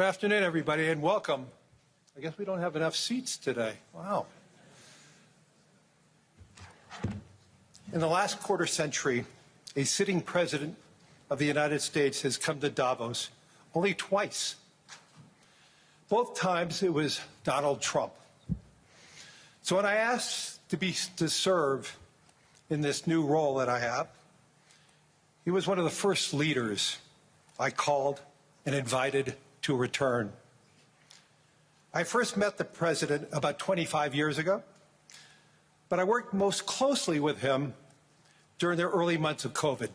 Good afternoon, everybody, and welcome. I guess we don't have enough seats today. Wow. In the last quarter century, a sitting president of the United States has come to Davos only twice. Both times it was Donald Trump. So when I asked to serve in this new role that I have, he was one of the first leaders I called and invited to return. I first met the president about 25 years ago, but I worked most closely with him during the early months of COVID.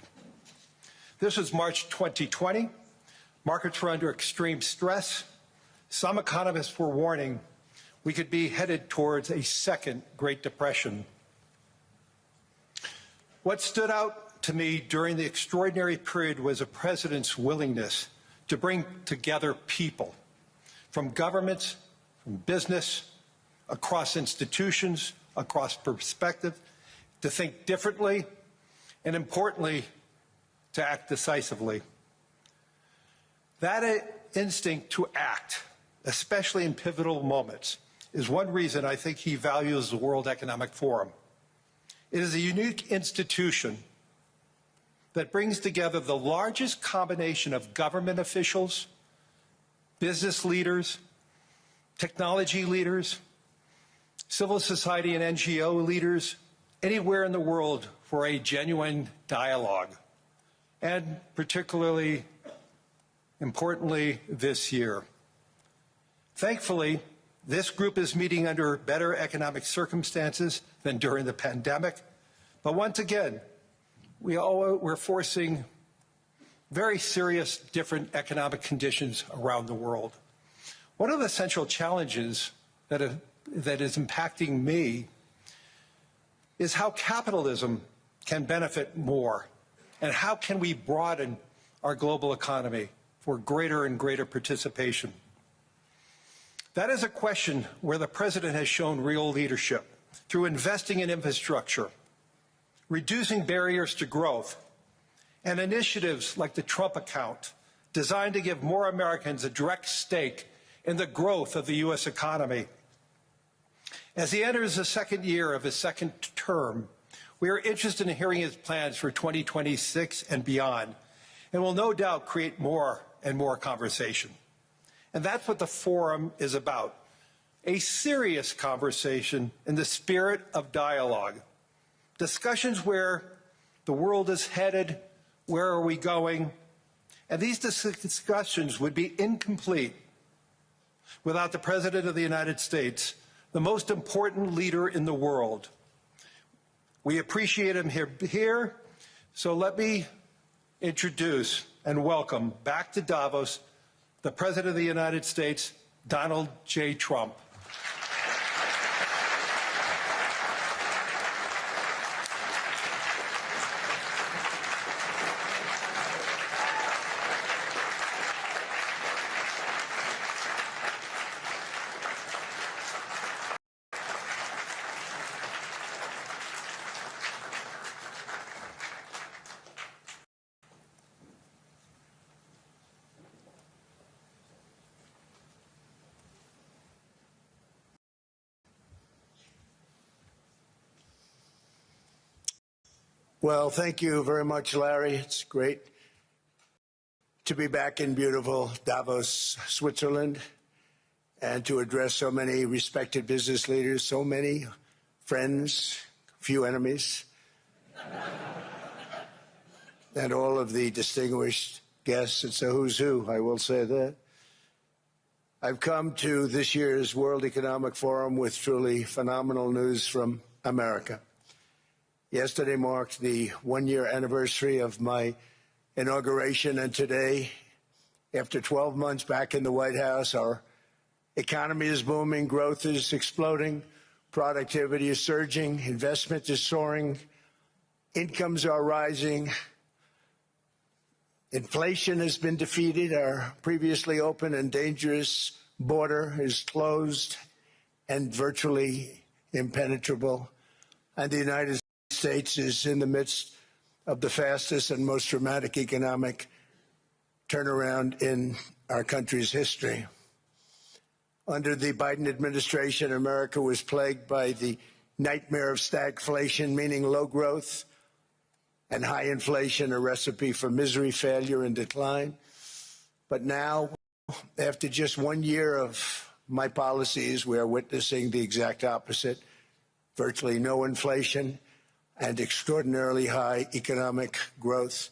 This was March 2020. Markets were under extreme stress. Some economists were warning we could be headed towards a second Great Depression. What stood out to me during the extraordinary period was the president's willingness to bring together people from governments, from business, across institutions, across perspective, to think differently, and importantly, to act decisively. That instinct to act, especially in pivotal moments, is one reason I think he values the World Economic Forum. It is a unique institution that brings together the largest combination of government officials, business leaders, technology leaders, civil society and NGO leaders, anywhere in the world for a genuine dialogue, and particularly importantly this year. Thankfully, this group is meeting under better economic circumstances than during the pandemic, but once again, we're facing very serious different economic conditions around the world. One of the central challenges that is impacting me is how capitalism can benefit more, and how can we broaden our global economy for greater and greater participation. That is a question where the president has shown real leadership through investing in infrastructure, reducing barriers to growth, and initiatives like the Trump account, designed to give more Americans a direct stake in the growth of the U.S. economy. As he enters the second year of his second term, we are interested in hearing his plans for 2026 and beyond, and will no doubt create more and more conversation. And that's what the forum is about, a serious conversation in the spirit of dialogue. Discussions where the world is headed, where are we going, and these discussions would be incomplete without the President of the United States, the most important leader in the world. We appreciate him here, so let me introduce and welcome back to Davos the President of the United States, Donald J. Trump. Well, thank you very much, Larry. It's great to be back in beautiful Davos, Switzerland, and to address so many respected business leaders, so many friends, few enemies, and all of the distinguished guests. It's a who's who, I will say that. I've come to this year's World Economic Forum with truly phenomenal news from America. Yesterday marked the one-year anniversary of my inauguration, and today, after 12 months back in the White House, our economy is booming, growth is exploding, productivity is surging, investment is soaring, incomes are rising, inflation has been defeated, our previously open and dangerous border is closed and virtually impenetrable, and the United States is in the midst of the fastest and most dramatic economic turnaround in our country's history. Under the Biden administration, America was plagued by the nightmare of stagflation, meaning low growth and high inflation, a recipe for misery, failure, and decline. But now, after just 1 year of my policies, we are witnessing the exact opposite: virtually no inflation and extraordinarily high economic growth.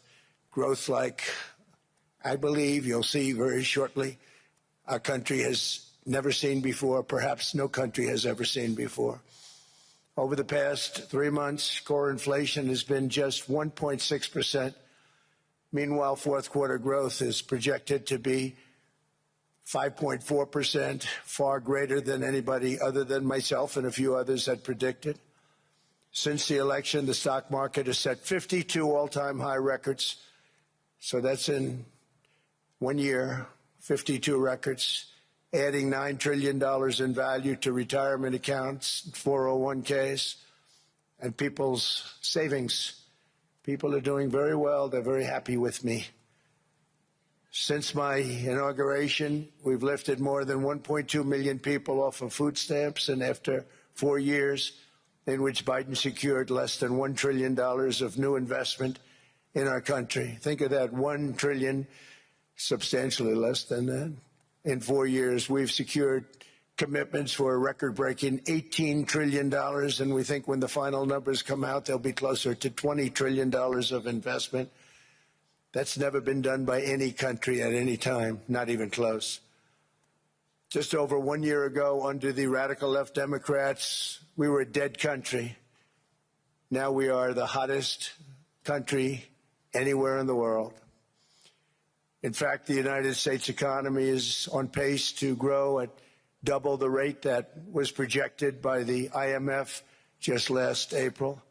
Growth like I believe you'll see very shortly our country has never seen before, perhaps no country has ever seen before. Over the past 3 months, core inflation has been just 1.6%. Meanwhile, fourth quarter growth is projected to be 5.4%, far greater than anybody other than myself and a few others had predicted. Since the election, the stock market has set 52 all-time high records. So that's in 1 year, 52 records, adding $9 trillion in value to retirement accounts, 401ks, and people's savings. People are doing very well. They're very happy with me. Since my inauguration, we've lifted more than 1.2 million people off of food stamps, and after 4 years in which Biden secured less than $1 trillion of new investment in our country. Think of that, 1 trillion, substantially less than that. In 4 years, we've secured commitments for a record-breaking $18 trillion, and we think when the final numbers come out, they'll be closer to $20 trillion of investment. That's never been done by any country at any time, not even close. Just over 1 year ago, under the radical left Democrats, we were a dead country. Now we are the hottest country anywhere in the world. In fact, the United States economy is on pace to grow at double the rate that was projected by the IMF just last April.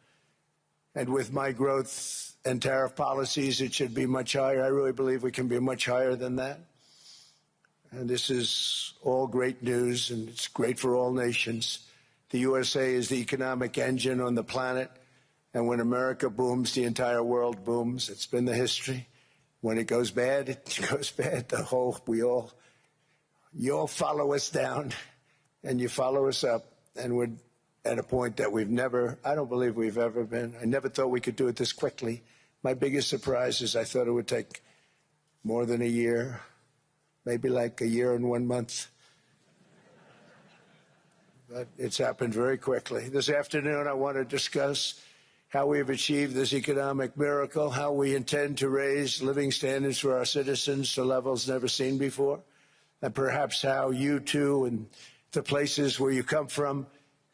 And with my growth and tariff policies, it should be much higher. I really believe we can be much higher than that. And this is all great news, and it's great for all nations. The USA is the economic engine on the planet, and when America booms, the entire world booms. It's been the history. When it goes bad, it goes bad. You all follow us down, and you follow us up, and we're at a point that I don't believe we've ever been. I never thought we could do it this quickly. My biggest surprise is I thought it would take more than a year, maybe like a year and 1 month. But it's happened very quickly. This afternoon, I want to discuss how we have achieved this economic miracle, how we intend to raise living standards for our citizens to levels never seen before, and perhaps how you too and the places where you come from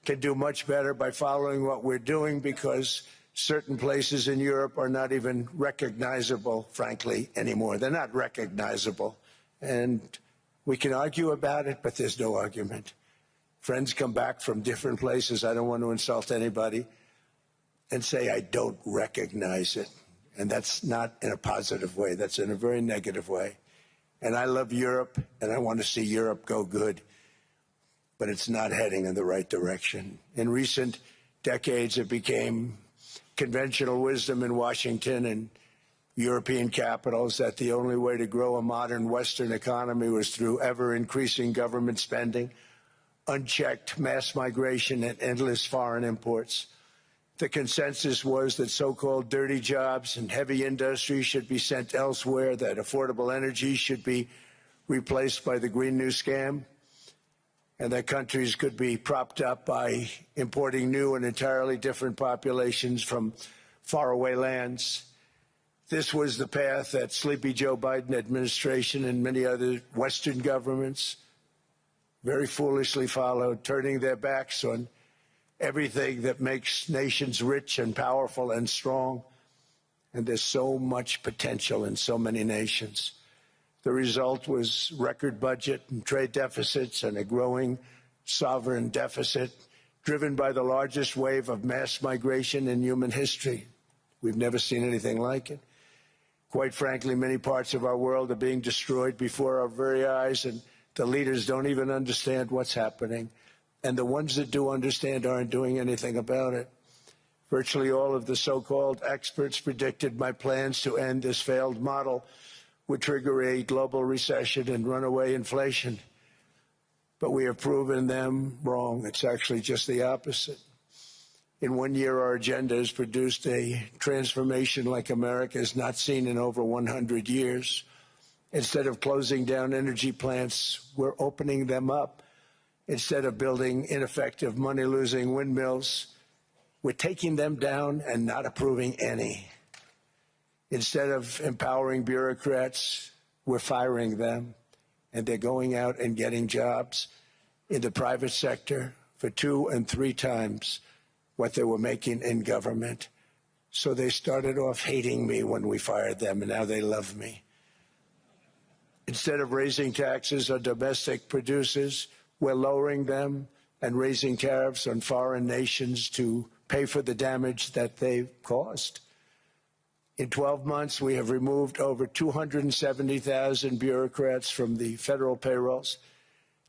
can do much better by following what we're doing, because certain places in Europe are not even recognizable, frankly, anymore. They're not recognizable. And we can argue about it, but there's no argument. Friends come back from different places. I don't want to insult anybody and say I don't recognize it. And that's not in a positive way. That's in a very negative way. And I love Europe, and I want to see Europe go good. But it's not heading in the right direction. In recent decades, it became conventional wisdom in Washington and European capitals that the only way to grow a modern Western economy was through ever-increasing government spending, unchecked mass migration, and endless foreign imports. The consensus was that so-called dirty jobs and heavy industry should be sent elsewhere, that affordable energy should be replaced by the Green New Scam, and that countries could be propped up by importing new and entirely different populations from faraway lands. This was the path that Sleepy Joe Biden administration and many other Western governments very foolishly followed, turning their backs on everything that makes nations rich and powerful and strong. And there's so much potential in so many nations. The result was record budget and trade deficits and a growing sovereign deficit driven by the largest wave of mass migration in human history. We've never seen anything like it. Quite frankly, many parts of our world are being destroyed before our very eyes, and the leaders don't even understand what's happening. And the ones that do understand aren't doing anything about it. Virtually all of the so-called experts predicted my plans to end this failed model would trigger a global recession and runaway inflation. But we have proven them wrong. It's actually just the opposite. In 1 year, our agenda has produced a transformation like America has not seen in over 100 years. Instead of closing down energy plants, we're opening them up. Instead of building ineffective, money-losing windmills, we're taking them down and not approving any. Instead of empowering bureaucrats, we're firing them, and they're going out and getting jobs in the private sector for 2 and 3 times what they were making in government. So they started off hating me when we fired them, and now they love me. Instead of raising taxes on domestic producers, we're lowering them and raising tariffs on foreign nations to pay for the damage that they've caused. In 12 months, we have removed over 270,000 bureaucrats from the federal payrolls,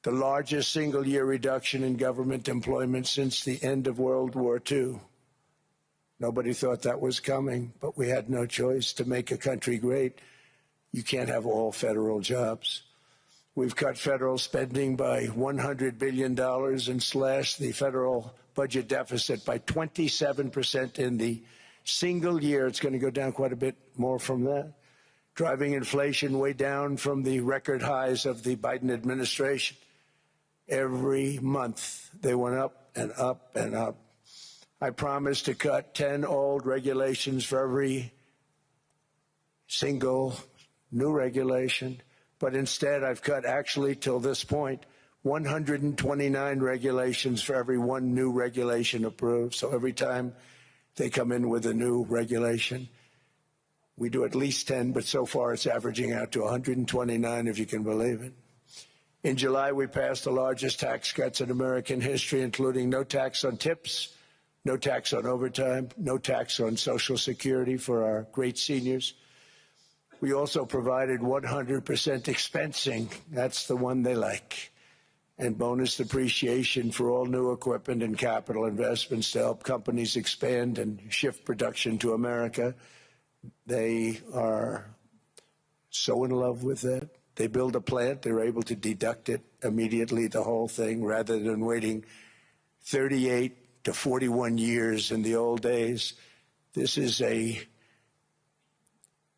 the largest single-year reduction in government employment since the end of World War II. Nobody thought that was coming, but we had no choice. To make a country great, you can't have all federal jobs. We've cut federal spending by $100 billion and slashed the federal budget deficit by 27% in the single year. It's going to go down quite a bit more from that, driving inflation way down from the record highs of the Biden administration. Every month, they went up and up and up. I promised to cut 10 old regulations for every single new regulation, but instead I've cut, actually, till this point, 129 regulations for every 1 new regulation approved. So every time they come in with a new regulation, we do at least 10, but so far it's averaging out to 129, if you can believe it. In July, we passed the largest tax cuts in American history, including no tax on tips, no tax on overtime, no tax on Social Security for our great seniors. We also provided 100% expensing. That's the one they like. And bonus depreciation for all new equipment and capital investments to help companies expand and shift production to America. They are so in love with that. They build a plant, they're able to deduct it immediately, the whole thing, rather than waiting 38 to 41 years in the old days. This is a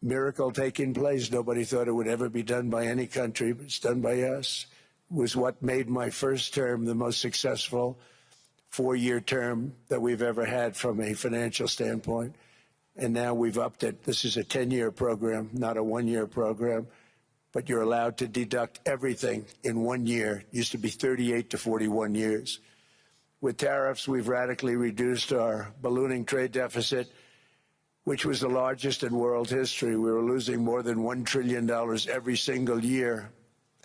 miracle taking place. Nobody thought it would ever be done by any country, but it's done by us. It was what made my first term the most successful 4-year term that we've ever had from a financial standpoint. And now we've upped it. This is a 10-year program, not a 1-year program. But you're allowed to deduct everything in 1 year. It used to be 38 to 41 years. With tariffs, we've radically reduced our ballooning trade deficit, which was the largest in world history. We were losing more than $1 trillion every single year,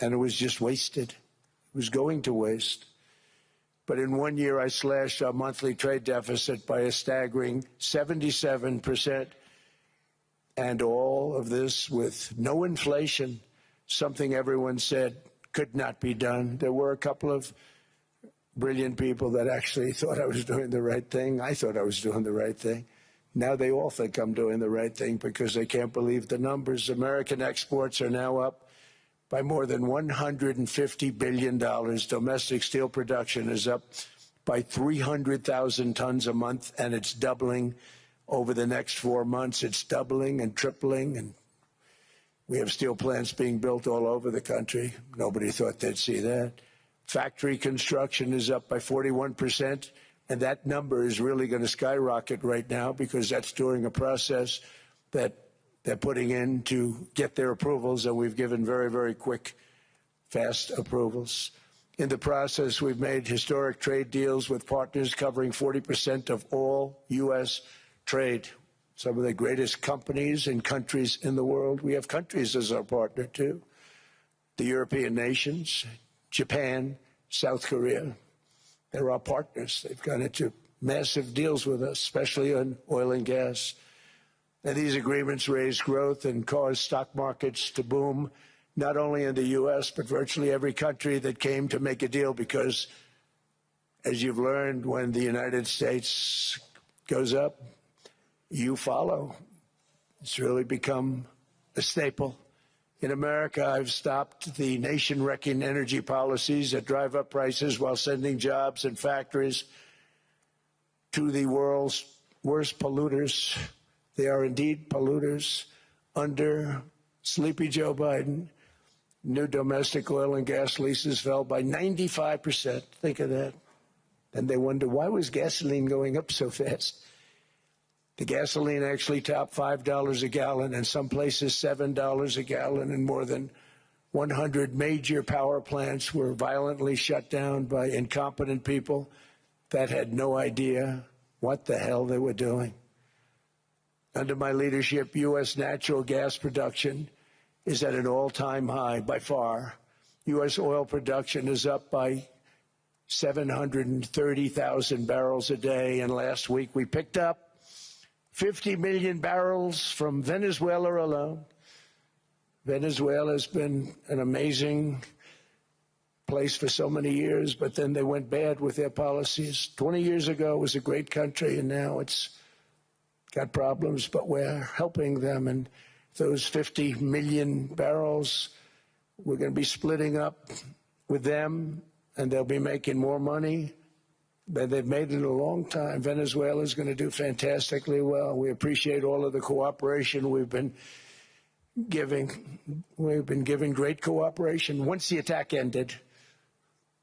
and it was just wasted. It was going to waste. But in 1 year, I slashed our monthly trade deficit by a staggering 77%, and all of this with no inflation. Something everyone said could not be done. There were a couple of brilliant people that actually thought I was doing the right thing. I thought I was doing the right thing. Now they all think I'm doing the right thing because they can't believe the numbers. American exports are now up by more than $150 billion. Domestic steel production is up by 300,000 tons a month, and it's doubling over the next 4 months. It's doubling and tripling, and we have steel plants being built all over the country. Nobody thought they'd see that. Factory construction is up by 41%, and that number is really going to skyrocket right now because that's during a process that they're putting in to get their approvals, and we've given very, very quick, fast approvals. In the process, we've made historic trade deals with partners covering 40% of all U.S. trade. Some of the greatest companies and countries in the world. We have countries as our partner, too. The European nations, Japan, South Korea. They're our partners. They've gone into massive deals with us, especially on oil and gas. And these agreements raise growth and cause stock markets to boom, not only in the U.S., but virtually every country that came to make a deal, because, as you've learned, when the United States goes up, you follow. It's really become a staple In America, I've stopped the nation-wrecking energy policies that drive up prices while sending jobs and factories to the world's worst polluters. They are indeed polluters. Under Sleepy Joe Biden, new domestic oil and gas leases fell by 95%. Think of that. And they wonder, why was gasoline going up so fast? The gasoline actually topped $5 a gallon, and some places $7 a gallon, and more than 100 major power plants were violently shut down by incompetent people that had no idea what the hell they were doing. Under my leadership, U.S. natural gas production is at an all-time high by far. U.S. oil production is up by 730,000 barrels a day, and last week we picked up 50 million barrels from Venezuela alone. Venezuela has been an amazing place for so many years, but then they went bad with their policies. 20 years ago, it was a great country, and now it's got problems, but we're helping them. And those 50 million barrels, we're going to be splitting up with them, and they'll be making more money. They've made it a long time. Venezuela is going to do fantastically well. We appreciate all of the cooperation we've been giving. We've been giving great cooperation. Once the attack ended,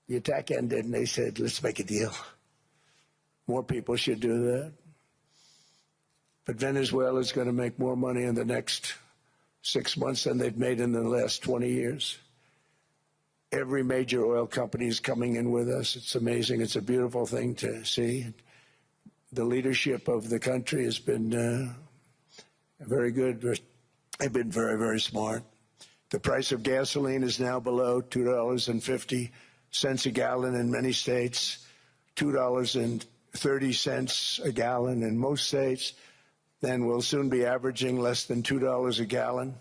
and they said, let's make a deal. More people should do that. But Venezuela is going to make more money in the next 6 months than they've made in the last 20 years. Every major oil company is coming in with us. It's amazing. It's a beautiful thing to see. The leadership of the country has been very good. They've been very, very smart. The price of gasoline is now below $2.50 a gallon in many states, $2.30 a gallon in most states. Then we'll soon be averaging less than $2 a gallon.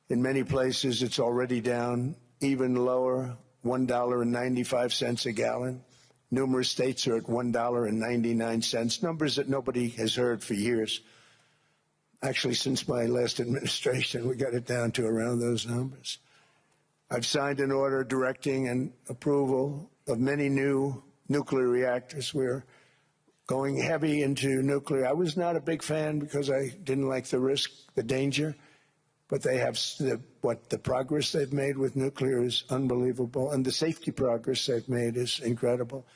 In many places, it's already down even lower, $1.95 a gallon. Numerous states are at $1.99, numbers that nobody has heard for years. Actually, since my last administration, we got it down to around those numbers. I've signed an order directing and approval of many new nuclear reactors. We're going heavy into nuclear. I was not a big fan because I didn't like the risk, the danger. But they have the progress they've made with nuclear is unbelievable, and the safety progress they've made is incredible.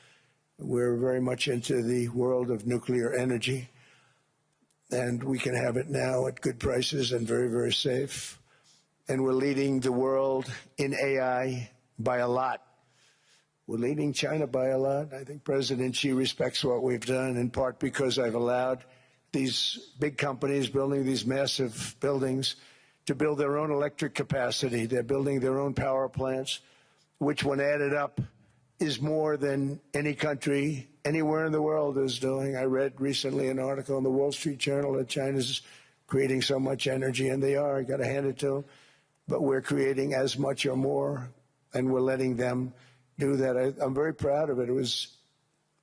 We're very much into the world of nuclear energy, and we can have it now at good prices and very, very safe. And we're leading the world in AI by a lot. We're leading China by a lot. I think President Xi respects what we've done, in part because I've allowed these big companies building these massive buildings to build their own electric capacity. They're building their own power plants, which when added up is more than any country anywhere in the world is doing. I read recently an article in the Wall Street Journal that China's creating so much energy, and they are. I got to hand it to them. But we're creating as much or more, and we're letting them do that. I'm very proud of it. It was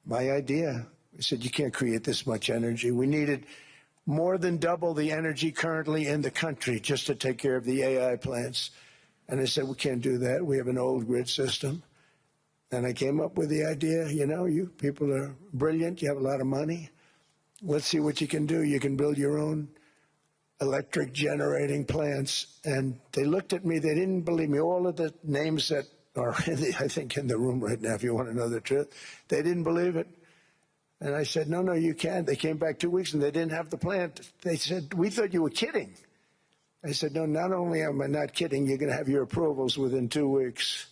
my idea. I said, you can't create this much energy. We needed more than double the energy currently in the country just to take care of the AI plants. And I said, we can't do that. We have an old grid system. And I came up with the idea, you know, you people are brilliant. You have a lot of money. Let's see what you can do. You can build your own electric generating plants. And they looked at me. They didn't believe me. All of the names that are, I think, in the room right now, if you want to know the truth, they didn't believe it. And I said, no, you can't. They came back 2 weeks and they didn't have the plant. They said, we thought you were kidding. I said, no, not only am I not kidding, you're going to have your approvals within 2 weeks.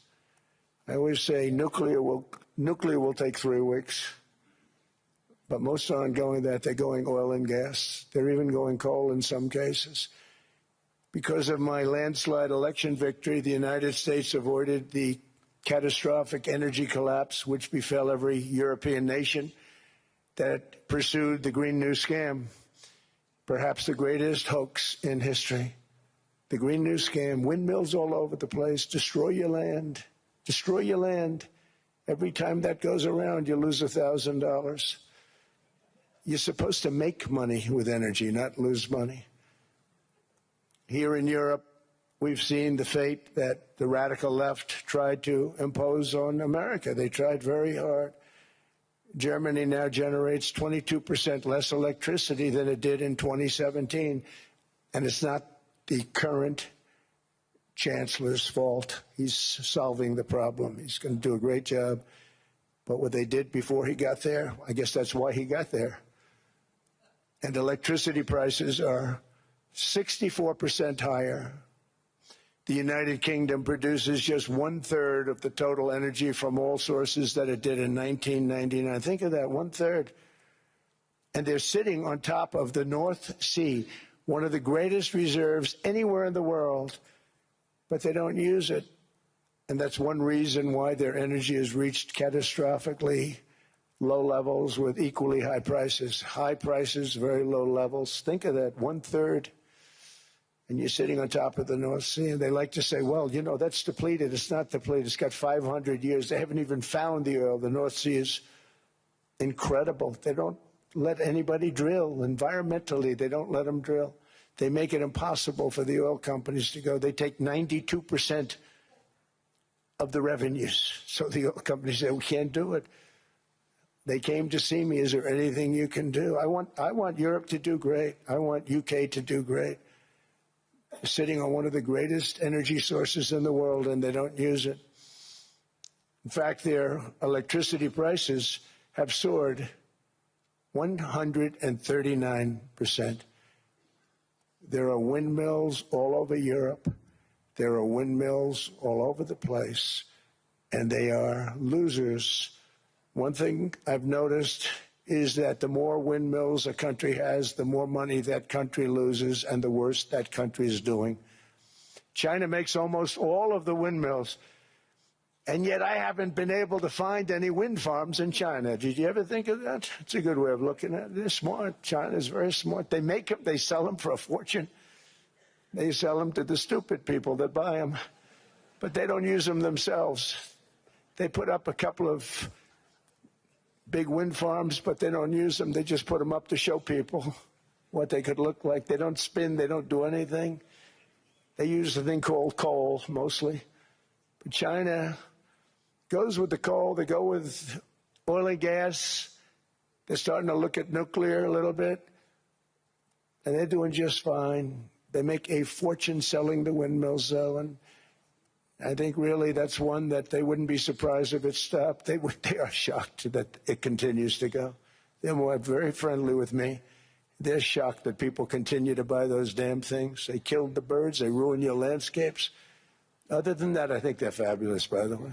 I always say nuclear will take 3 weeks. But most aren't going that. They're going oil and gas. They're even going coal in some cases. Because of my landslide election victory, the United States avoided the catastrophic energy collapse which befell every European nation that pursued the Green New Scam, perhaps the greatest hoax in history. The Green New Scam, windmills all over the place, destroy your land, destroy your land. Every time that goes around, you lose $1,000. You're supposed to make money with energy, not lose money. Here in Europe, we've seen the fate that the radical left tried to impose on America. They tried very hard. Germany now generates 22% less electricity than it did in 2017, and it's not the current chancellor's fault. He's solving the problem. He's going to do a great job. But what they did before he got there, I guess that's why he got there. And electricity prices are 64% higher. The United Kingdom produces just 1/3 of the total energy from all sources that it did in 1999. Think of that, 1/3. And they're sitting on top of the North Sea, one of the greatest reserves anywhere in the world, but they don't use it. And that's one reason why their energy has reached catastrophically low levels with equally high prices. High prices, very low levels. Think of that, 1/3. And you're sitting on top of the North Sea. And they like to say, well, you know, that's depleted. It's not depleted. It's got 500 years. They haven't even found the oil. The North Sea is incredible. They don't let anybody drill. Environmentally, they don't let them drill. They make it impossible for the oil companies to go. They take 92% of the revenues. So the oil companies say, we can't do it. They came to see me. Is there anything you can do? I want Europe to do great. I want UK to do great. Sitting on one of the greatest energy sources in the world, and they don't use it. In fact, their electricity prices have soared 139%. There are windmills all over Europe. There are windmills all over the place, and they are losers. One thing I've noticed is that the more windmills a country has, the more money that country loses and the worse that country is doing. China makes almost all of the windmills, and yet I haven't been able to find any wind farms in China. Did you ever think of that? It's a good way of looking at it. They're smart. China is very smart. They make them, they sell them for a fortune. They sell them to the stupid people that buy them, but they don't use them themselves. They put up a couple of big wind farms, but they don't use them. They just put them up to show people what they could look like. They don't spin. They don't do anything. They use a thing called coal, mostly. But China goes with the coal. They go with oil and gas. They're starting to look at nuclear a little bit, and they're doing just fine. They make a fortune selling the windmills, though, and I think really that's one that they wouldn't be surprised if it stopped. They are shocked that it continues to go. They're very friendly with me. They're shocked that people continue to buy those damn things. They killed the birds. They ruin your landscapes. Other than that, I think they're fabulous, by the way.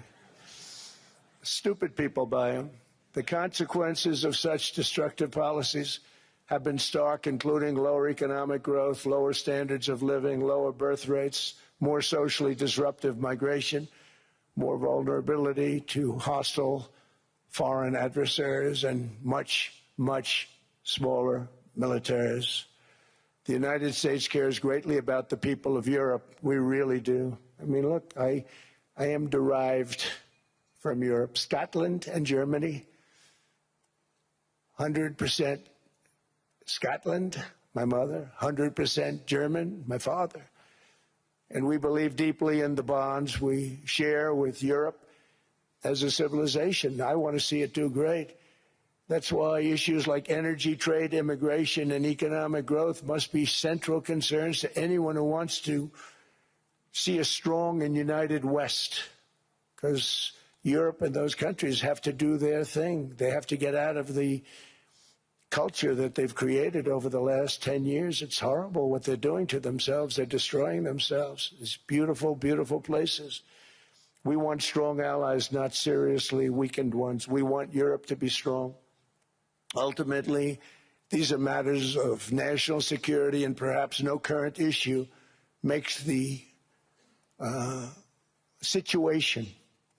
Stupid people buy them. The consequences of such destructive policies have been stark, including lower economic growth, lower standards of living, lower birth rates, more socially disruptive migration, more vulnerability to hostile foreign adversaries, and much, much smaller militaries. The United States cares greatly about the people of Europe. We really do. I mean, look, I am derived from Europe. Scotland and Germany, 100% Scotland, my mother, 100% German, my father. And we believe deeply in the bonds we share with Europe as a civilization. I want to see it do great. That's why issues like energy, trade, immigration, and economic growth must be central concerns to anyone who wants to see a strong and united West, because Europe and those countries have to do their thing. They have to get out of the culture that they've created over the last 10 years. It's horrible what they're doing to themselves. They're destroying themselves. These beautiful, beautiful places. We want strong allies, not seriously weakened ones. We want Europe to be strong. Ultimately, these are matters of national security, and perhaps no current issue makes the situation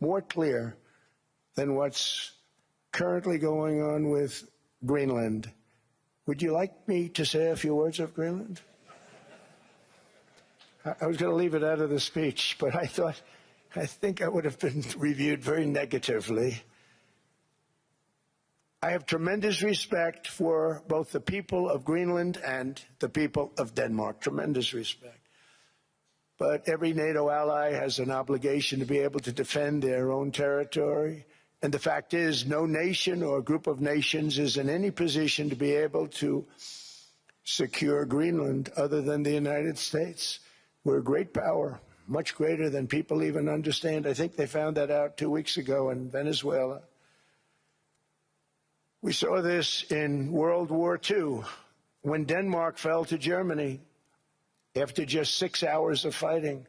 more clear than what's currently going on with Greenland. Would you like me to say a few words of Greenland? I was going to leave it out of the speech, but I think I would have been reviewed very negatively. I have tremendous respect for both the people of Greenland and the people of Denmark. Tremendous respect. but every NATO ally has an obligation to be able to defend their own territory. And the fact is, no nation or group of nations is in any position to be able to secure Greenland other than the United States. We're a great power, much greater than people even understand. I think they found that out 2 weeks ago in Venezuela. We saw this in World War II, when Denmark fell to Germany after just 6 hours of fighting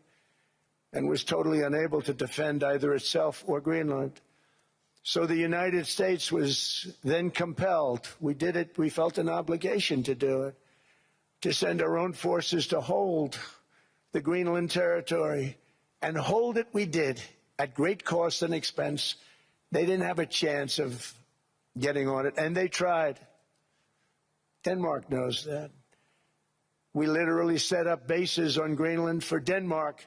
and was totally unable to defend either itself or Greenland. So the United States was then compelled, we did it, we felt an obligation to do it, to send our own forces to hold the Greenland territory. And hold it we did, at great cost and expense. They didn't have a chance of getting on it, and they tried. Denmark knows that. We literally set up bases on Greenland for Denmark.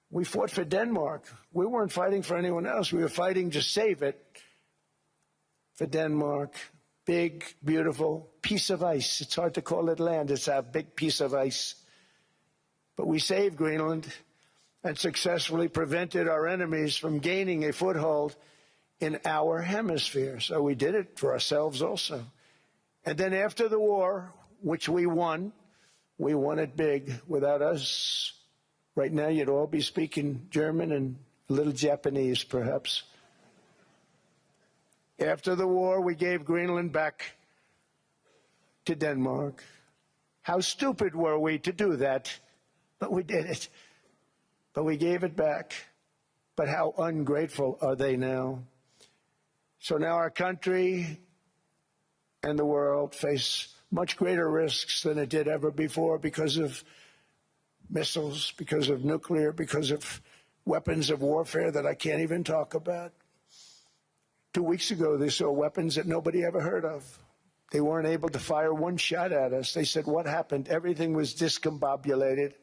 We fought for Denmark. We weren't fighting for anyone else. We were fighting to save it for Denmark. Big, beautiful piece of ice. It's hard to call it land. It's a big piece of ice. But we saved Greenland and successfully prevented our enemies from gaining a foothold in our hemisphere. So we did it for ourselves also. And then after the war, which we won it big. Without us, right now you'd all be speaking German and a little Japanese, perhaps. After the war, we gave Greenland back to Denmark. How stupid were we to do that? But we did it. But we gave it back. But how ungrateful are they now? So now our country and the world face much greater risks than it did ever before because of missiles, because of nuclear, because of weapons of warfare that I can't even talk about. 2 weeks ago, they saw weapons that nobody ever heard of. They weren't able to fire one shot at us. They said, what happened? Everything was discombobulated.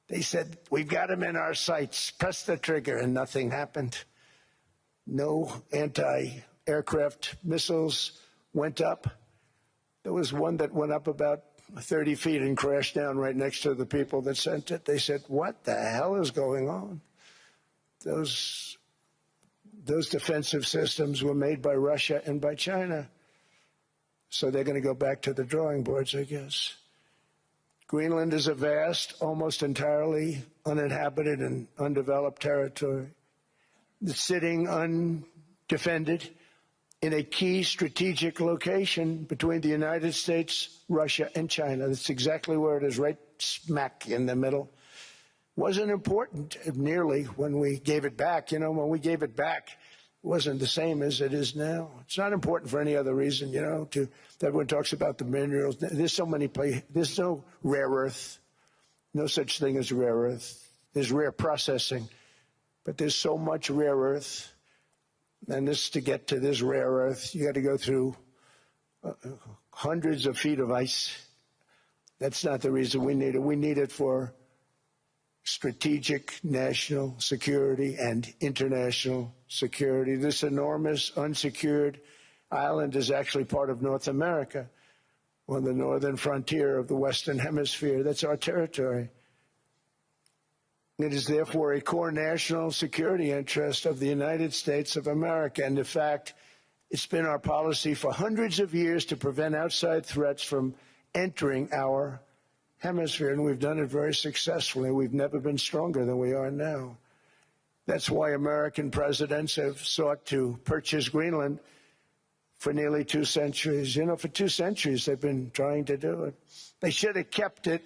They said, we've got them in our sights. Press the trigger, and nothing happened. No anti-aircraft missiles went up. There was one that went up about 30 feet and crashed down right next to the people that sent it. They said, what the hell is going on? Those defensive systems were made by Russia and by China. So they're going to go back to the drawing boards, I guess. Greenland is a vast, almost entirely uninhabited and undeveloped territory. It's sitting undefended in a key strategic location between the United States, Russia, and China. That's exactly where it is, right smack in the middle. Wasn't important nearly when we gave it back. You know, when we gave it back, it wasn't the same as it is now. It's not important for any other reason, you know, everyone talks about the minerals. There's so many places. There's no rare earth, no such thing as rare earth. There's rare processing, but there's so much rare earth. And to get to this rare earth, you got to go through hundreds of feet of ice. That's not the reason we need it. We need it for strategic national security and international security. This enormous unsecured island is actually part of North America, on the northern frontier of the Western Hemisphere. That's our territory. It is therefore a core national security interest of the United States of America. And in fact, it's been our policy for hundreds of years to prevent outside threats from entering our hemisphere, and we've done it very successfully. We've never been stronger than we are now. That's why American presidents have sought to purchase Greenland for nearly 2 centuries. You know, for 2 centuries they've been trying to do it. They should have kept it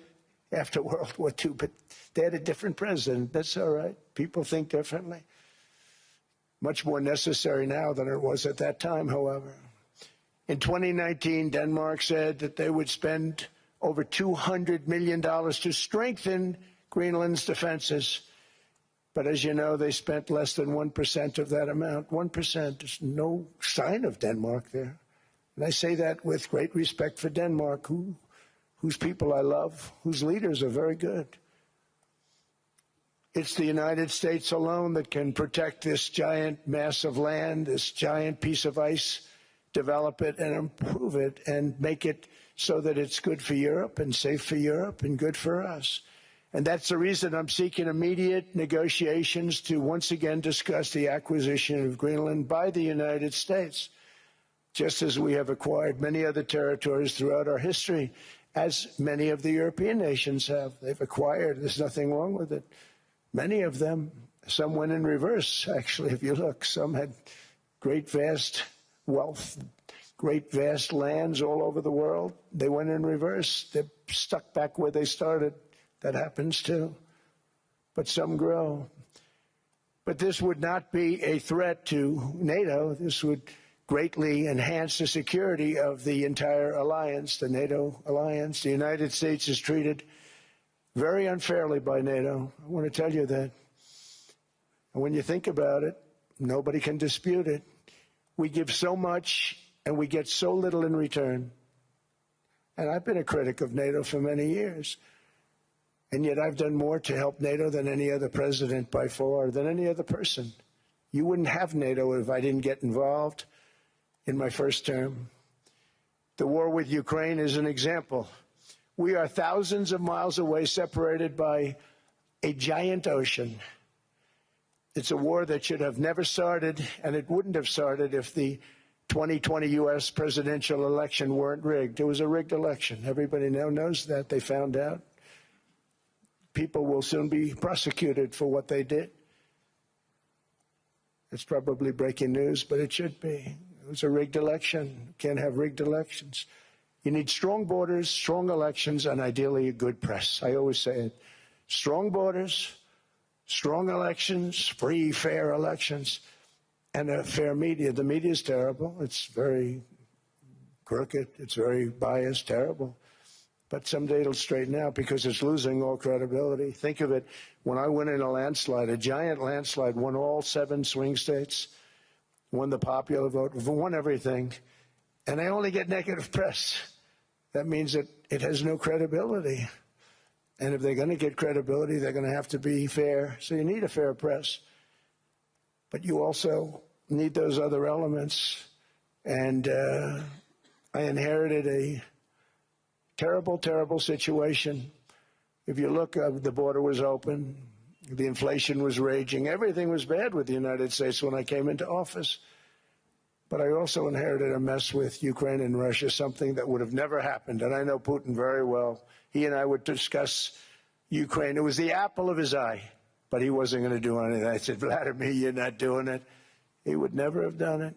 after World War II, but they had a different president. That's all right. People think differently. Much more necessary now than it was at that time, however. In 2019, Denmark said that they would spend over $200 million to strengthen Greenland's defenses. But as you know, they spent less than 1% of that amount. 1%. There's no sign of Denmark there. And I say that with great respect for Denmark, whose people I love, whose leaders are very good. It's the United States alone that can protect this giant mass of land, this giant piece of ice, develop it and improve it and make it so that it's good for Europe and safe for Europe and good for us. And that's the reason I'm seeking immediate negotiations to once again discuss the acquisition of Greenland by the United States, just as we have acquired many other territories throughout our history, as many of the European nations have. They've acquired. There's nothing wrong with it. Many of them, some went in reverse, actually, if you look. Some had great, vast wealth, great, vast lands all over the world. They went in reverse. They're stuck back where they started. That happens too. But some grow. But this would not be a threat to NATO. This would greatly enhance the security of the entire alliance, the NATO alliance. The United States is treated very unfairly by NATO. I want to tell you that. And when you think about it, nobody can dispute it. We give so much and we get so little in return. And I've been a critic of NATO for many years. And yet I've done more to help NATO than any other president by far, than any other person. You wouldn't have NATO if I didn't get involved in my first term. The war with Ukraine is an example. We are thousands of miles away, separated by a giant ocean. It's a war that should have never started, and it wouldn't have started if the 2020 U.S. presidential election weren't rigged. It was a rigged election. Everybody now knows that. They found out. People will soon be prosecuted for what they did. It's probably breaking news, but it should be. It was a rigged election. You can't have rigged elections. You need strong borders, strong elections, and ideally a good press. I always say it. Strong borders, strong elections, free, fair elections, and a fair media. The media is terrible. It's very crooked. It's very biased, terrible. But someday it'll straighten out because it's losing all credibility. Think of it. When I went in a landslide, a giant landslide, won all 7 swing states, won the popular vote, won everything, and I only get negative press. That means that it has no credibility. And if they're going to get credibility, they're going to have to be fair. So you need a fair press. But you also need those other elements. And I inherited a terrible, terrible situation. If you look, the border was open. The inflation was raging. Everything was bad with the United States when I came into office. But I also inherited a mess with Ukraine and Russia, something that would have never happened. And I know Putin very well. He and I would discuss Ukraine. It was the apple of his eye, but he wasn't going to do anything. I said, Vladimir, you're not doing it. He would never have done it.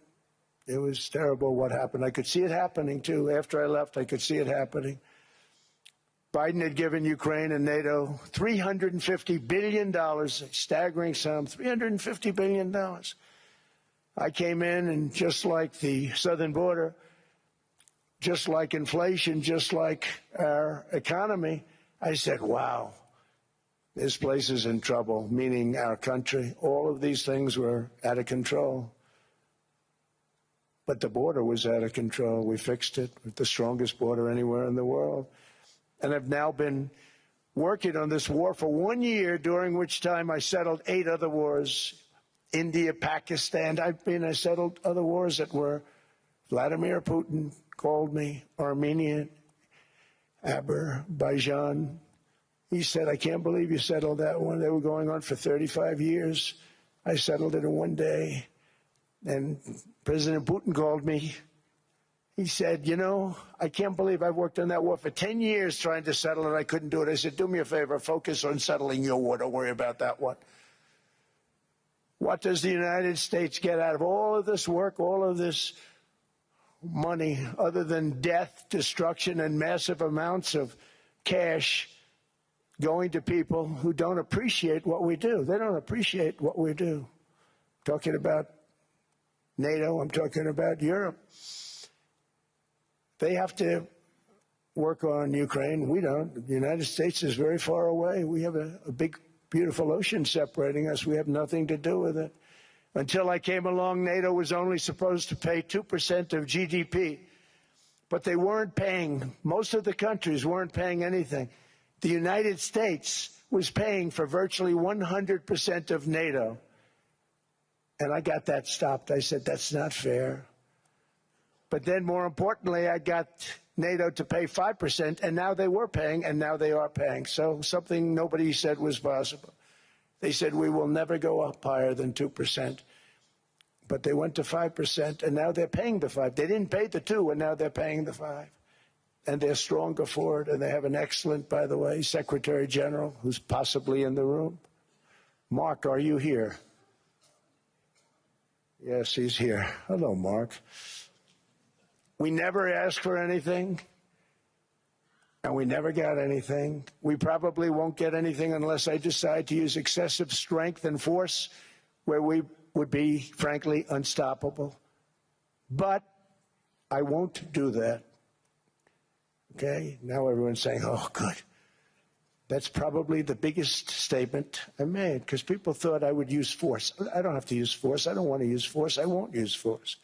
It was terrible what happened. I could see it happening, too. After I left, I could see it happening. Biden had given Ukraine and NATO $350 billion, a staggering sum, $350 billion. I came in, and just like the southern border, just like inflation, just like our economy, I said, wow, this place is in trouble, meaning our country. All of these things were out of control. But the border was out of control. We fixed it with the strongest border anywhere in the world. And I've now been working on this war for 1 year, during which time I settled 8 other wars. India, Pakistan. I settled other wars that were Vladimir Putin called me, Armenia, Azerbaijan. He said, I can't believe you settled that one. They were going on for 35 years. I settled it in 1 day. And President Putin called me. He said, you know, I can't believe I've worked on that war for 10 years trying to settle it. I couldn't do it. I said, do me a favor, focus on settling your war. Don't worry about that one. What does the United States get out of all of this work, all of this money, other than death, destruction, and massive amounts of cash going to people who don't appreciate what we do? They don't appreciate what we do. I'm talking about NATO. I'm talking about Europe. They have to work on Ukraine. We don't. The United States is very far away. We have a big, beautiful ocean separating us. We have nothing to do with it. Until I came along, NATO was only supposed to pay 2% of GDP. But they weren't paying. Most of the countries weren't paying anything. The United States was paying for virtually 100% of NATO. And I got that stopped. I said, that's not fair. But then, more importantly, I got NATO to pay 5%, and now they were paying, and now they are paying. So something nobody said was possible. They said we will never go up higher than 2%. But they went to 5%, and now they're paying the 5. They didn't pay the 2, and now they're paying the 5. And they're stronger for it, and they have an excellent, by the way, Secretary General who's possibly in the room. Mark, are you here? Yes, he's here. Hello, Mark. We never asked for anything, and we never got anything. We probably won't get anything unless I decide to use excessive strength and force where we would be, frankly, unstoppable. But I won't do that. Okay? Now everyone's saying, oh, good. That's probably the biggest statement I made, because people thought I would use force. I don't have to use force. I don't want to use force. I won't use force.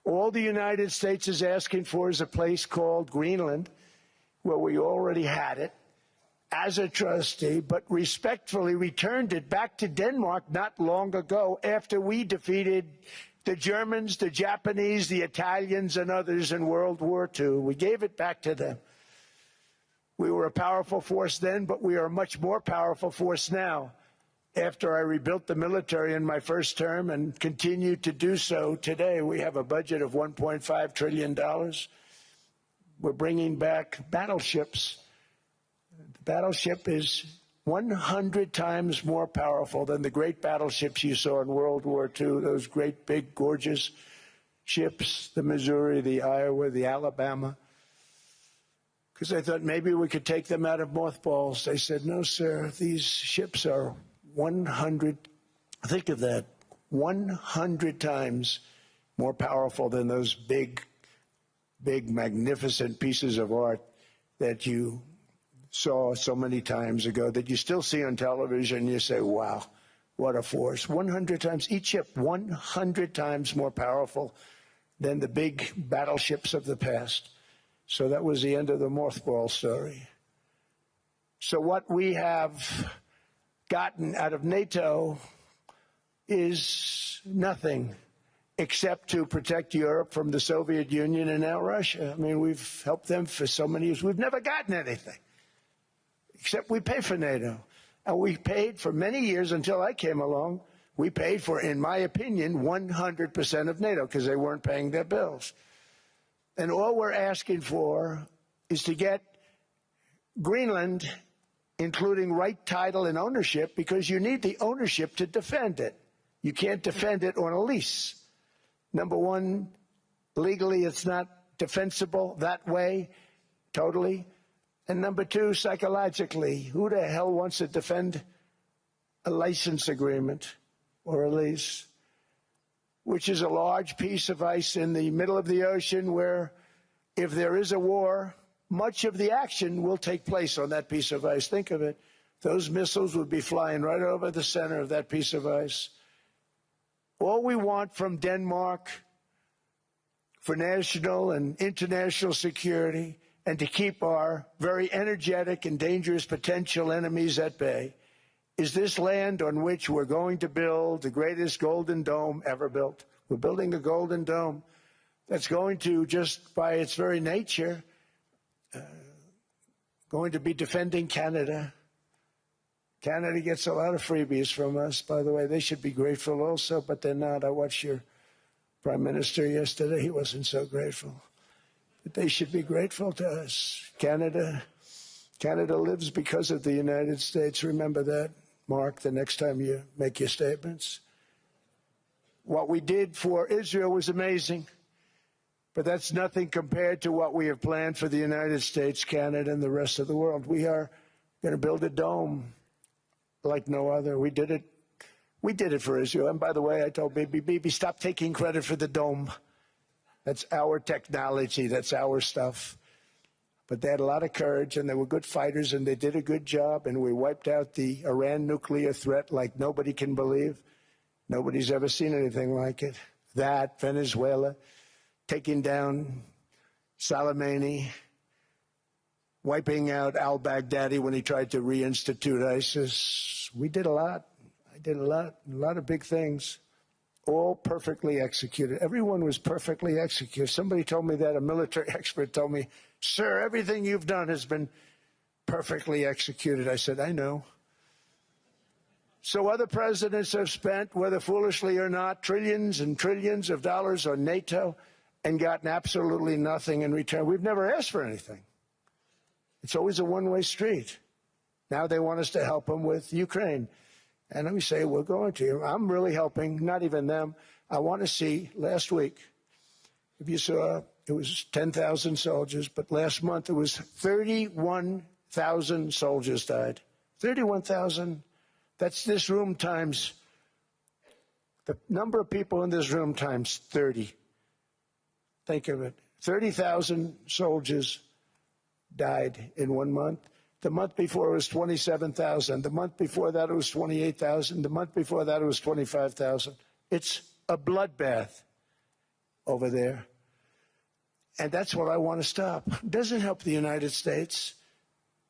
All the United States is asking for is a place called Greenland, where we already had it, as a trustee, but respectfully returned it back to Denmark not long ago after we defeated the Germans, the Japanese, the Italians, and others in World War II. We gave it back to them. We were a powerful force then, but we are a much more powerful force now. After I rebuilt the military in my first term and continue to do so today, we have a budget of $1.5 trillion. We're bringing back battleships. The battleship is 100 times more powerful than the great battleships you saw in World War II, those great, big, gorgeous ships, the Missouri, the Iowa, the Alabama. Because I thought maybe we could take them out of mothballs. They said, no, sir, these ships are 100, think of that, 100 times more powerful than those big, magnificent pieces of art that you saw so many times ago, that you still see on television. You say, wow, what a force. 100 times, each ship 100 times more powerful than the big battleships of the past. So that was the end of the mothball story. So what we have gotten out of NATO is nothing except to protect Europe from the Soviet Union and now Russia. I mean, we've helped them for so many years. We've never gotten anything, except we pay for NATO. And we paid for many years until I came along. We paid for, in my opinion, 100% of NATO because they weren't paying their bills. And all we're asking for is to get Greenland, including right title and ownership, because you need the ownership to defend it. You can't defend it on a lease. Number one, legally it's not defensible that way, totally. And number two, psychologically, who the hell wants to defend a license agreement or a lease, which is a large piece of ice in the middle of the ocean where if there is a war, much of the action will take place on that piece of ice. Think of it. Those missiles would be flying right over the center of that piece of ice. All we want from Denmark for national and international security and to keep our very energetic and dangerous potential enemies at bay is this land on which we're going to build the greatest golden dome ever built. We're building a golden dome that's going to, just by its very nature, going to be defending Canada. Canada gets a lot of freebies from us, by the way. They should be grateful also, but they're not. I watched your Prime Minister yesterday. He wasn't so grateful. But they should be grateful to us. Canada lives because of the United States. Remember that, Mark, the next time you make your statements. What we did for Israel was amazing, but that's nothing compared to what we have planned for the United States, Canada, and the rest of the world. We are going to build a dome like no other. We did it for Israel. And by the way, I told Bibi, stop taking credit for the dome. That's our technology. That's our stuff. But they had a lot of courage, and they were good fighters, and they did a good job, and we wiped out the Iran nuclear threat like nobody can believe. Nobody's ever seen anything like it. That, Venezuela, taking down Soleimani, wiping out al-Baghdadi when he tried to reinstitute ISIS. We did a lot. I did a lot of big things. all perfectly executed. Everyone was perfectly executed. Somebody told me that, a military expert told me, sir, everything you've done has been perfectly executed. I said, I know. So other presidents have spent, whether foolishly or not, trillions and trillions of dollars on NATO and gotten absolutely nothing in return. We've never asked for anything. It's always a one-way street. Now they want us to help them with Ukraine. And let me say, we're going to. I'm really helping, not even them. I want to see, last week, if you saw, it was 10,000 soldiers, but last month it was 31,000 soldiers died. 31,000. That's this room times, the number of people in this room times 30. Think of it. 30,000 soldiers died in 1 month. The month before it was 27,000. The month before that it was 28,000. The month before that it was 25,000. It's a bloodbath over there. And that's what I want to stop. It doesn't help the United States,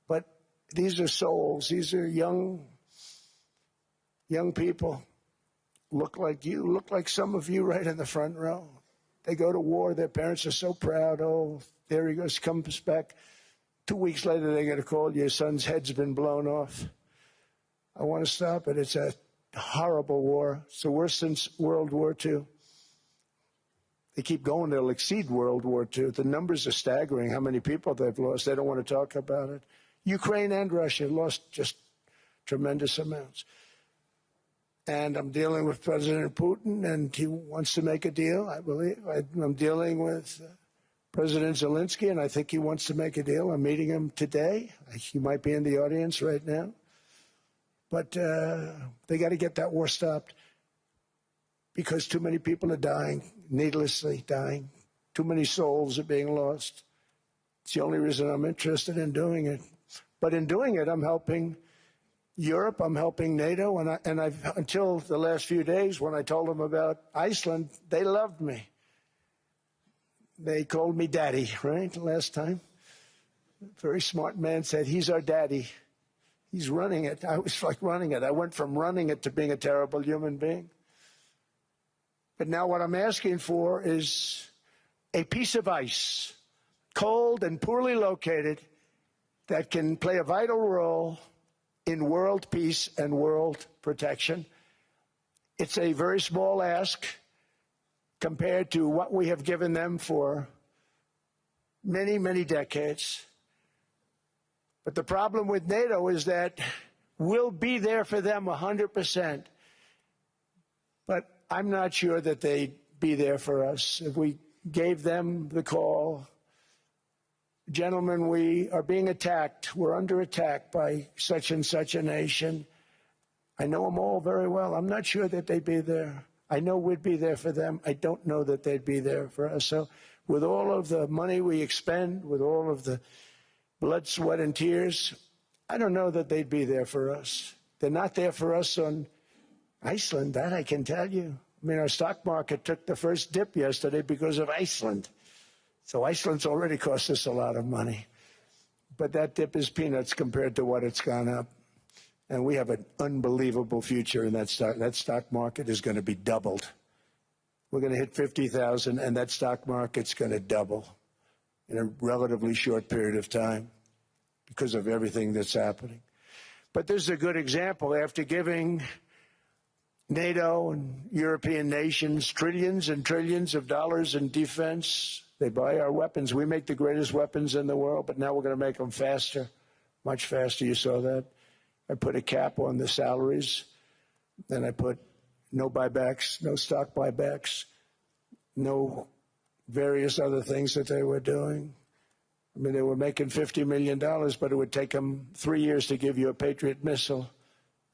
but these are souls. These are young people. Look like you, look like some of you right in the front row. They go to war. Their parents are so proud. Oh, there he goes, comes back. 2 weeks later, they get a call, your son's head's been blown off. I want to stop it. It's a horrible war. It's the worst since World War II. They keep going, they'll exceed World War II. The numbers are staggering, how many people they've lost. They don't want to talk about it. Ukraine and Russia lost just tremendous amounts. And I'm dealing with President Putin, and he wants to make a deal, I believe. I'm dealing with President Zelensky, and I think he wants to make a deal. I'm meeting him today. He might be in the audience right now. But they got to get that war stopped because too many people are dying, needlessly dying. Too many souls are being lost. It's the only reason I'm interested in doing it. But in doing it, I'm helping Europe, I'm helping NATO, and I've until the last few days when I told them about Iceland, they loved me. They called me daddy, right, last time. A very smart man said, he's our daddy. He's running it. I was like running it. I went from running it to being a terrible human being. But now what I'm asking for is a piece of ice, cold and poorly located, that can play a vital role in world peace and world protection. It's a very small ask compared to what we have given them for many, many decades. But the problem with NATO is that we'll be there for them 100%. But I'm not sure that they'd be there for us. If we gave them the call, gentlemen, we are being attacked. We're under attack by such and such a nation. I know them all very well. I'm not sure that they'd be there. I know we'd be there for them. I don't know that they'd be there for us. So with all of the money we expend, with all of the blood, sweat, and tears, I don't know that they'd be there for us. They're not there for us on Iceland, that I can tell you. I mean, our stock market took the first dip yesterday because of Iceland. So Iceland's already cost us a lot of money. But that dip is peanuts compared to what it's gone up. And we have an unbelievable future in that stock. That stock market is going to be doubled. We're going to hit 50,000, and that stock market's going to double in a relatively short period of time because of everything that's happening. But this is a good example. After giving NATO and European nations trillions and trillions of dollars in defense, they buy our weapons. We make the greatest weapons in the world, but now we're going to make them faster, much faster. You saw that. I put a cap on the salaries. Then I put no buybacks, no stock buybacks, no various other things that they were doing. I mean, they were making $50 million, but it would take them 3 years to give you a Patriot missile.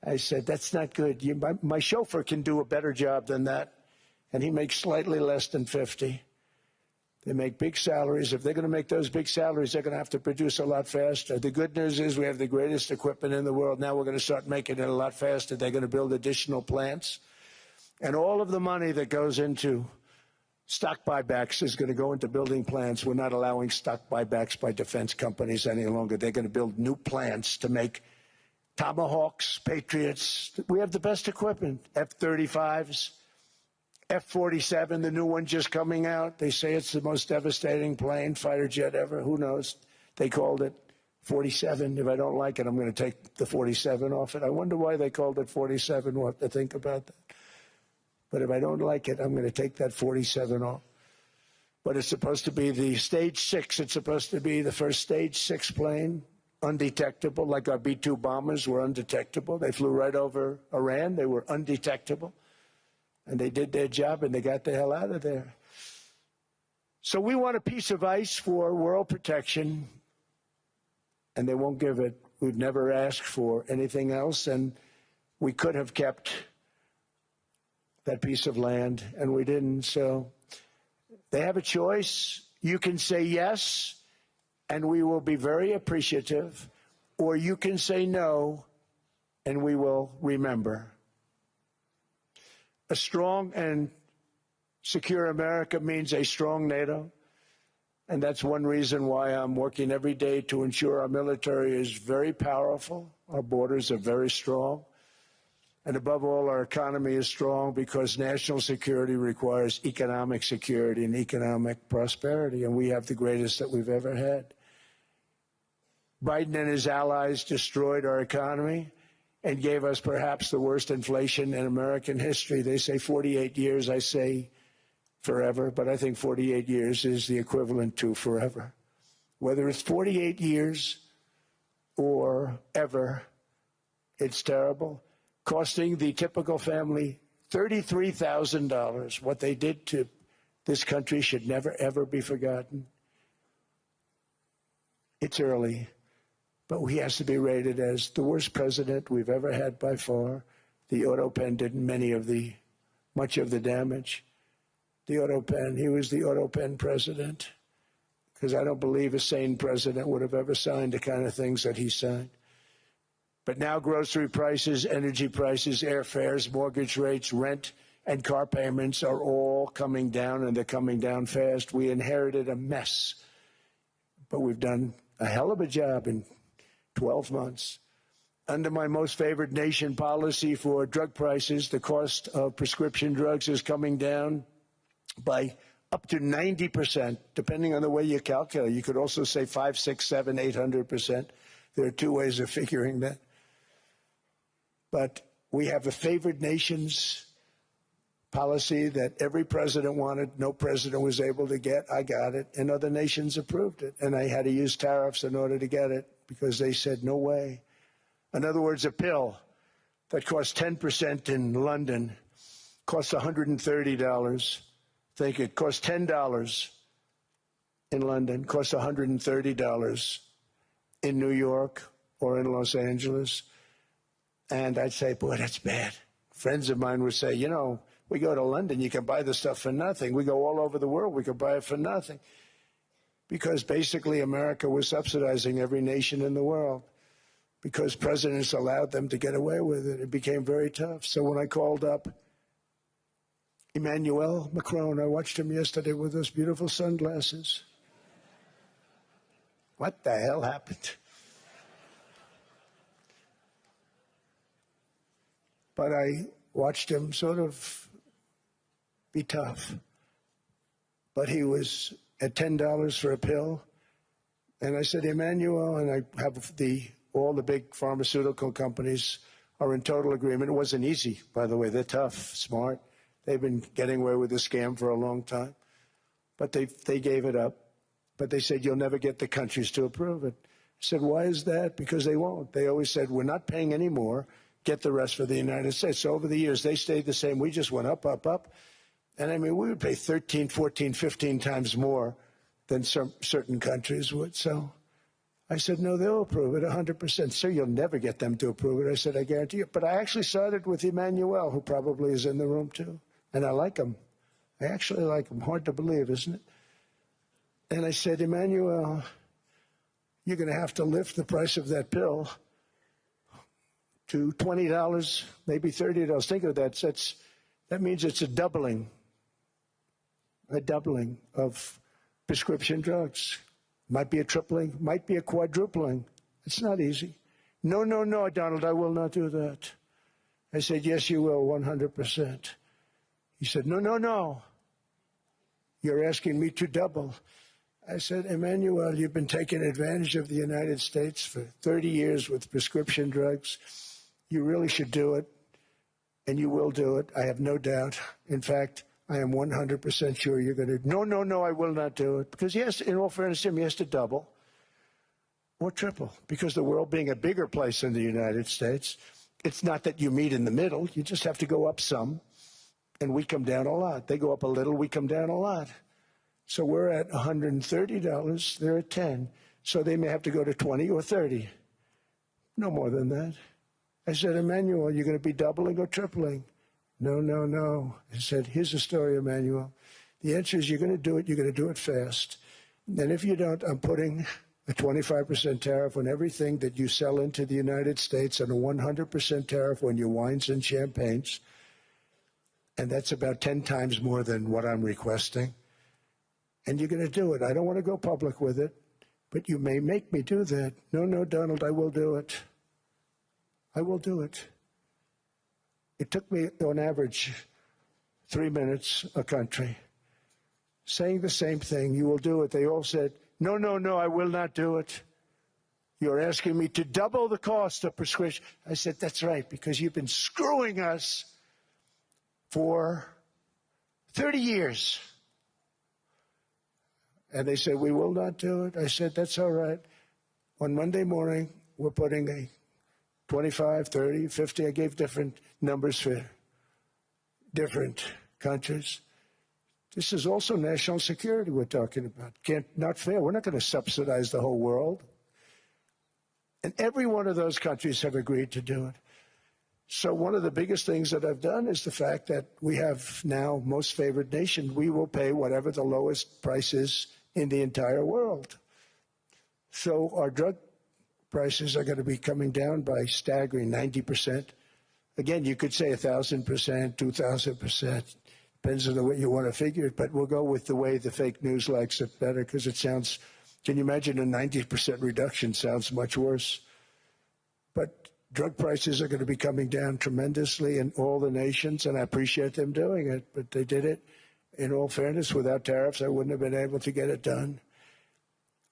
I said, that's not good. My chauffeur can do a better job than that, and he makes slightly less than 50. They make big salaries. If they're going to make those big salaries, they're going to have to produce a lot faster. The good news is we have the greatest equipment in the world. Now we're going to start making it a lot faster. They're going to build additional plants. And all of the money that goes into stock buybacks is going to go into building plants. We're not allowing stock buybacks by defense companies any longer. They're going to build new plants to make Tomahawks, Patriots. We have the best equipment, F-35s. F-47, the new one just coming out. They say it's the most devastating plane, fighter jet ever. Who knows? They called it 47. If I don't like it, I'm going to take the 47 off it. I wonder why they called it 47. We'll have to think about that. But if I don't like it, I'm going to take that 47 off. But it's supposed to be the Stage 6. It's supposed to be the first Stage 6 plane, undetectable, like our B-2 bombers were undetectable. They flew right over Iran. They were undetectable. And they did their job, and they got the hell out of there. So we want a piece of ice for world protection, and they won't give it. We've never asked for anything else, and we could have kept that piece of land, and we didn't. So they have a choice. You can say yes, and we will be very appreciative, or you can say no, and we will remember. A strong and secure America means a strong NATO, and that's one reason why I'm working every day to ensure our military is very powerful, our borders are very strong, and above all, our economy is strong because national security requires economic security and economic prosperity, and we have the greatest that we've ever had. Biden and his allies destroyed our economy and gave us perhaps the worst inflation in American history. They say 48 years, I say forever, but I think 48 years is the equivalent to forever. Whether it's 48 years or ever, it's terrible, costing the typical family $33,000. What they did to this country should never, ever be forgotten. It's early, but he has to be rated as the worst president we've ever had by far. The auto pen did much of the damage. The auto pen, he was the auto pen president, because I don't believe a sane president would have ever signed the kind of things that he signed. But now grocery prices, energy prices, airfares, mortgage rates, rent, and car payments are all coming down, and they're coming down fast. We inherited a mess, but we've done a hell of a job in 12 months. Under my most favored nation policy for drug prices, the cost of prescription drugs is coming down by up to 90%, depending on the way you calculate. You could also say 5, 6, 7, 800%. There are two ways of figuring that. But we have a favored nations policy that every president wanted, no president was able to get. I got it, and other nations approved it. And I had to use tariffs in order to get it because they said, no way. In other words, a pill that costs 10% in London costs $130. Think it costs $10 in London, costs $130 in New York or in Los Angeles. And I'd say, boy, that's bad. Friends of mine would say, you know, we go to London, you can buy the stuff for nothing. We go all over the world, we can buy it for nothing. Because basically America was subsidizing every nation in the world because presidents allowed them to get away with it. It became very tough. So when I called up Emmanuel Macron, I watched him yesterday with those beautiful sunglasses. What the hell happened? But I watched him sort of be tough. But he was at $10 for a pill. And I said, Emmanuel, and I have all the big pharmaceutical companies are in total agreement. It wasn't easy, by the way. They're tough, smart. They've been getting away with this scam for a long time. But they gave it up. But they said, you'll never get the countries to approve it. I said, why is that? Because they won't. They always said, we're not paying any more. Get the rest for the United States. So over the years, they stayed the same. We just went up, up, up. And I mean, we would pay 13, 14, 15 times more than certain countries would. So I said, no, they'll approve it 100%. Sir, you'll never get them to approve it. I said, I guarantee you. But I actually started with Emmanuel, who probably is in the room too. And I like him. I actually like him. Hard to believe, isn't it? And I said, Emmanuel, you're going to have to lift the price of that pill to $20, maybe $30. Think of that. That means it's a doubling of prescription drugs. Might be a tripling, might be a quadrupling. It's not easy. No, no, no, Donald, I will not do that. I said, yes, you will, 100%. He said, no, no, no. You're asking me to double. I said, Emmanuel, you've been taking advantage of the United States for 30 years with prescription drugs. You really should do it, and you will do it. I have no doubt. In fact, I am 100% sure you're going to. No, no, no, I will not do it. Because, yes, in all fairness to him, he has to double or triple. Because the world being a bigger place than the United States, it's not that you meet in the middle. You just have to go up some, and we come down a lot. They go up a little, we come down a lot. So we're at $130, they're at 10. So they may have to go to 20 or 30. No more than that. I said, Emmanuel, you're going to be doubling or tripling? No, no, no. I said, here's the story, Emmanuel. The answer is you're going to do it. You're going to do it fast. And if you don't, I'm putting a 25% tariff on everything that you sell into the United States and a 100% tariff on your wines and champagnes. And that's about 10 times more than what I'm requesting. And you're going to do it. I don't want to go public with it, but you may make me do that. No, no, Donald, I will do it. I will do it. It took me, on average, 3 minutes a country, saying the same thing. You will do it. They all said, no, no, no, I will not do it. You're asking me to double the cost of prescription. I said, that's right, because you've been screwing us for 30 years. And they said, we will not do it. I said, that's all right. On Monday morning, we're putting a 25, 30, 50. I gave different numbers for different countries. This is also national security we're talking about. Not fair. We're not going to subsidize the whole world. And every one of those countries have agreed to do it. So one of the biggest things that I've done is the fact that we have now most favored nation. We will pay whatever the lowest price is in the entire world. So our drug prices are going to be coming down by staggering 90%. Again, you could say 1,000%, 2,000%. Depends on the way you want to figure it, but we'll go with the way the fake news likes it better because it sounds, can you imagine a 90% reduction sounds much worse. But drug prices are going to be coming down tremendously in all the nations, and I appreciate them doing it, but they did it. In all fairness, without tariffs, I wouldn't have been able to get it done.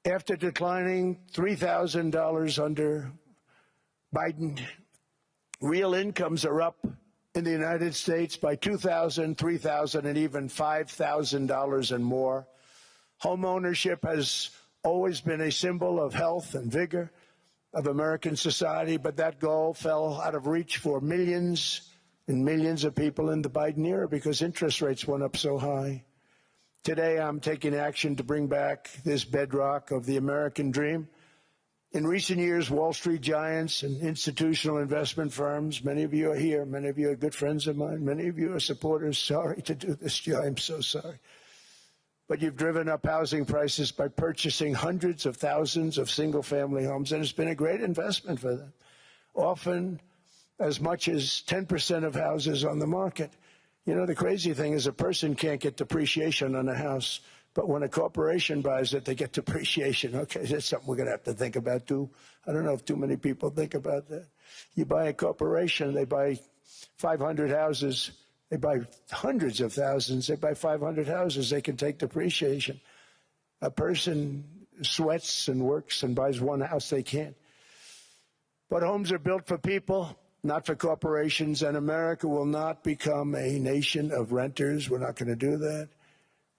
After declining $3,000 under Biden, real incomes are up in the United States by $2,000, $3,000, and even $5,000 and more. Home ownership has always been a symbol of health and vigor of American society, but that goal fell out of reach for millions and millions of people in the Biden era because interest rates went up so high. Today, I'm taking action to bring back this bedrock of the American dream. In recent years, Wall Street giants and institutional investment firms, many of you are here, many of you are good friends of mine, many of you are supporters. Sorry to do this, Joe, I'm so sorry. But you've driven up housing prices by purchasing hundreds of thousands of single-family homes, and it's been a great investment for them. Often as much as 10% of houses on the market. You know, the crazy thing is a person can't get depreciation on a house, but when a corporation buys it, they get depreciation. Okay, that's something we're going to have to think about, too. I don't know if too many people think about that. You buy a corporation, they buy 500 houses. They buy hundreds of thousands. They buy 500 houses. They can take depreciation. A person sweats and works and buys one house, they can't. But homes are built for people, not for corporations, and America will not become a nation of renters. We're not going to do that.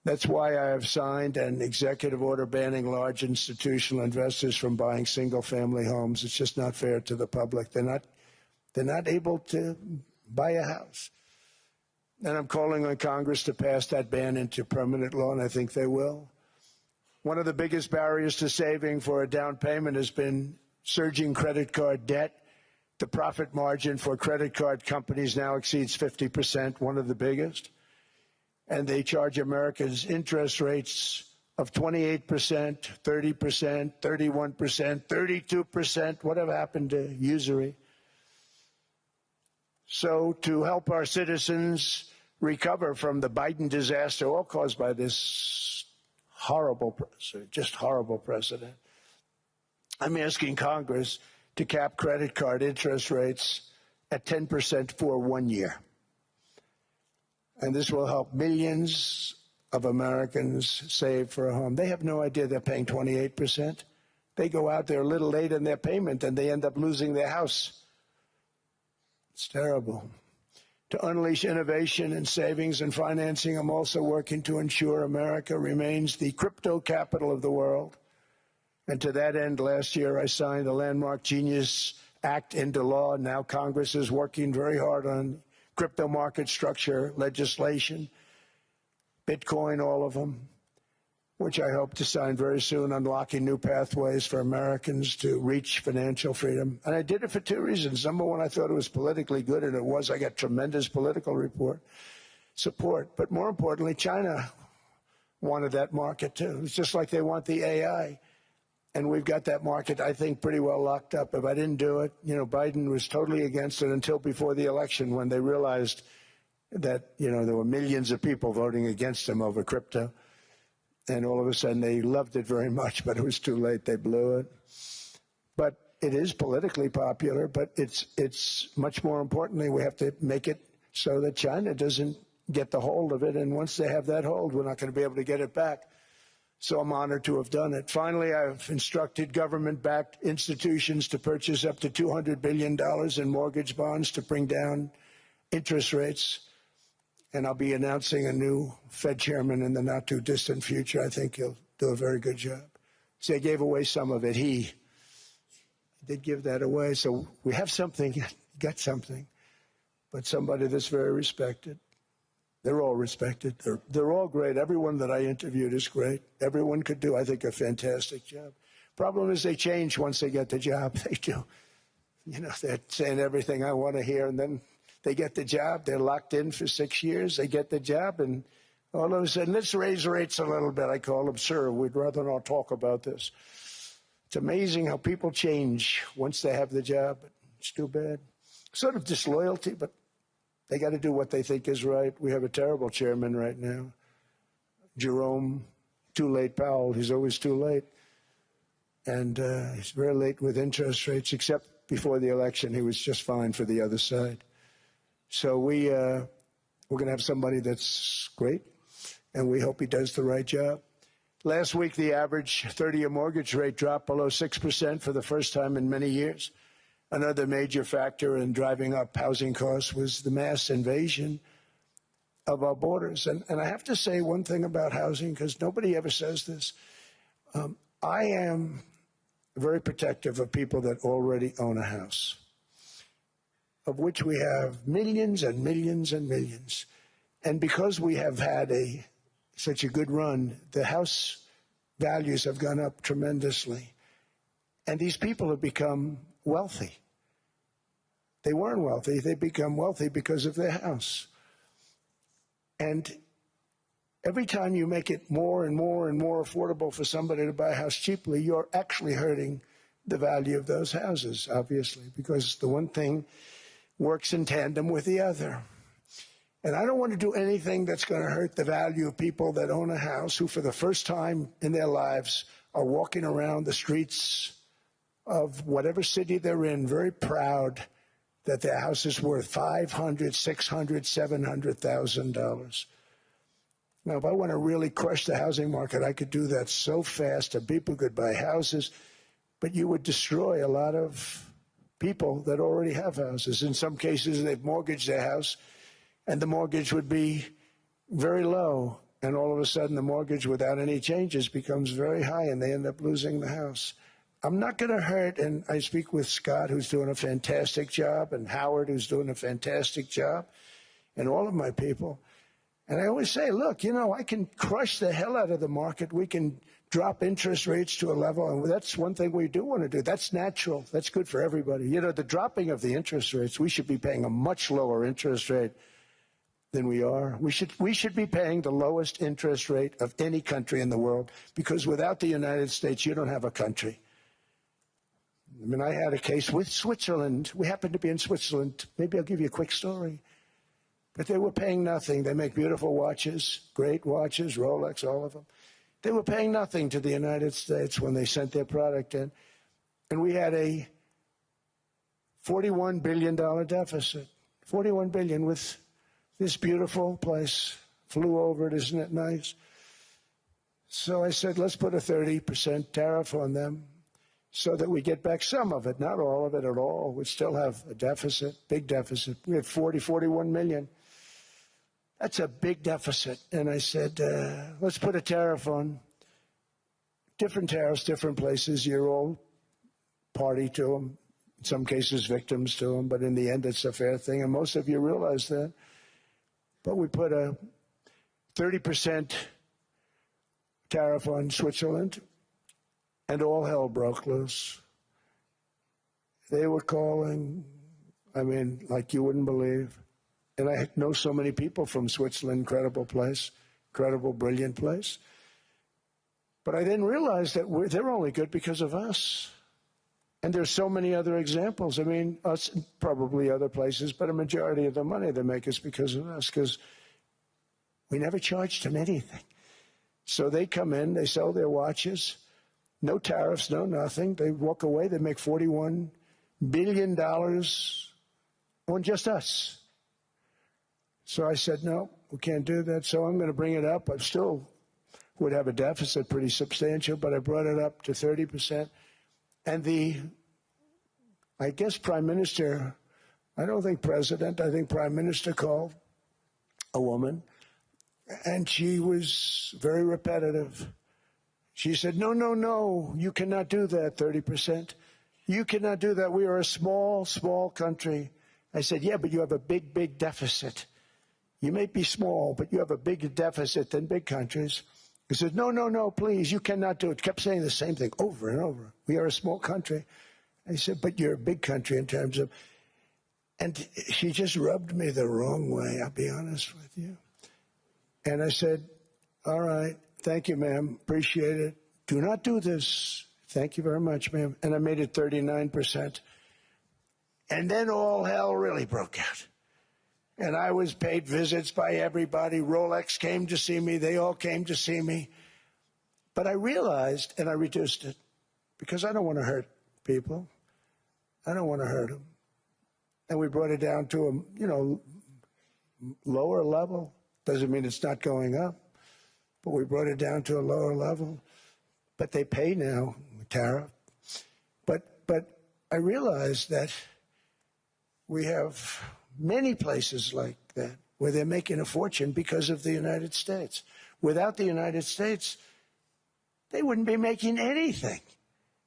That's why I have signed an executive order banning large institutional investors from buying single-family homes. It's just not fair to the public. They're not able to buy a house. And I'm calling on Congress to pass that ban into permanent law, and I think they will. One of the biggest barriers to saving for a down payment has been surging credit card debt. The profit margin for credit card companies now exceeds 50%, one of the biggest. And they charge Americans interest rates of 28%, 30%, 31%, 32%. Whatever happened to usury? So to help our citizens recover from the Biden disaster, all caused by this horrible precedent, I'm asking Congress to cap credit card interest rates at 10% for 1 year. and this will help millions of Americans save for a home. They have no idea they're paying 28%. They go out there a little late in their payment, and they end up losing their house. It's terrible. To unleash innovation in savings and financing, I'm also working to ensure America remains the crypto capital of the world. And to that end, last year I signed the landmark Genius Act into law. Now Congress is working very hard on crypto market structure legislation, Bitcoin, all of them, which I hope to sign very soon, unlocking new pathways for Americans to reach financial freedom. And I did it for two reasons. Number one, I thought it was politically good, and it was. I got tremendous political support. But more importantly, China wanted that market too. It's just like they want the AI. And we've got that market, I think, pretty well locked up. If I didn't do it, Biden was totally against it until before the election, when they realized that, there were millions of people voting against him over crypto. And all of a sudden, they loved it very much, but it was too late. They blew it. But it is politically popular, but it's much more importantly, we have to make it so that China doesn't get the hold of it. And once they have that hold, we're not going to be able to get it back. So I'm honored to have done it. Finally, I've instructed government-backed institutions to purchase up to $200 billion in mortgage bonds to bring down interest rates. And I'll be announcing a new Fed chairman in the not-too-distant future. I think he'll do a very good job. See, I gave away some of it. He did give that away. So we have something, got something, but somebody that's very respected. They're all respected. They're all great. Everyone that I interviewed is great. Everyone could do, I think, a fantastic job. Problem is they change once they get the job. They do. They're saying everything I want to hear, and then they get the job. They're locked in for 6 years. They get the job, and all of a sudden, let's raise rates a little bit. I call them, sir, we'd rather not talk about this. It's amazing how people change once they have the job. It's too bad. Sort of disloyalty, but they got to do what they think is right. We have a terrible chairman right now, Jerome Too Late Powell. He's always too late. And he's very late with interest rates, except before the election. He was just fine for the other side. So we're going to have somebody that's great, and we hope he does the right job. Last week, the average 30-year mortgage rate dropped below 6% for the first time in many years. Another major factor in driving up housing costs was the mass invasion of our borders. And I have to say one thing about housing, because nobody ever says this. I am very protective of people that already own a house, of which we have millions and millions and millions. And because we have had such a good run, the house values have gone up tremendously. And these people have become wealthy. They weren't wealthy. They become wealthy because of their house. And every time you make it more and more and more affordable for somebody to buy a house cheaply, you're actually hurting the value of those houses, obviously, because the one thing works in tandem with the other. And I don't want to do anything that's going to hurt the value of people that own a house, who for the first time in their lives are walking around the streets of whatever city they're in, very proud that their house is worth $500,000, $600,000, $700,000. Now, if I want to really crush the housing market, I could do that so fast, and people could buy houses, but you would destroy a lot of people that already have houses. In some cases, they've mortgaged their house, and the mortgage would be very low, and all of a sudden the mortgage without any changes becomes very high, and they end up losing the house. I'm not going to hurt, and I speak with Scott, who's doing a fantastic job, and Howard, who's doing a fantastic job, and all of my people. And I always say, look, I can crush the hell out of the market. We can drop interest rates to a level, and that's one thing we do want to do. That's natural. That's good for everybody. The dropping of the interest rates, we should be paying a much lower interest rate than we are. We should be paying the lowest interest rate of any country in the world, because without the United States, you don't have a country. I mean, I had a case with Switzerland. We happened to be in Switzerland. Maybe I'll give you a quick story. But they were paying nothing. They make beautiful watches, great watches, Rolex, all of them. They were paying nothing to the United States when they sent their product in. And we had a $41 billion deficit, $41 billion with this beautiful place. Flew over it, isn't it nice? So I said, let's put a 30% tariff on them so that we get back some of it, not all of it at all. We still have a deficit, big deficit. We have 41 million. That's a big deficit. And I said, let's put a tariff on. Different tariffs, different places. You're all party to them. In some cases, victims to them. But in the end, it's a fair thing. And most of you realize that. But we put a 30% tariff on Switzerland, and all hell broke loose. They were calling, I mean, like you wouldn't believe. And I know so many people from Switzerland, incredible place, incredible, brilliant place. But I didn't realize that they're only good because of us. And there's so many other examples. I mean, us, probably other places, but a majority of the money they make is because of us, because we never charged them anything. So they come in, they sell their watches, no tariffs, no nothing. They walk away, they make $41 billion on just us. So I said, no, we can't do that. So I'm going to bring it up. I still would have a deficit pretty substantial, but I brought it up to 30%. And I guess Prime Minister, I don't think President, I think Prime Minister called a woman, and she was very repetitive. She said, no, no, no, you cannot do that, 30%. You cannot do that. We are a small, small country. I said, yeah, but you have a big, big deficit. You may be small, but you have a bigger deficit than big countries. He said, no, no, no, please, you cannot do it. Kept saying the same thing over and over. We are a small country. I said, but you're a big country in terms of, and she just rubbed me the wrong way, I'll be honest with you. And I said, all right, thank you, ma'am, appreciate it. Do not do this. Thank you very much, ma'am. And I made it 39%. And then all hell really broke out. And I was paid visits by everybody. Rolex came to see me. They all came to see me. But I realized, and I reduced it, because I don't want to hurt people. I don't want to hurt them. And we brought it down to a, lower level. Doesn't mean it's not going up. But we brought it down to a lower level. But they pay now, tariff. But I realized that we have many places like that where they're making a fortune because of the United States. Without the United States, they wouldn't be making anything.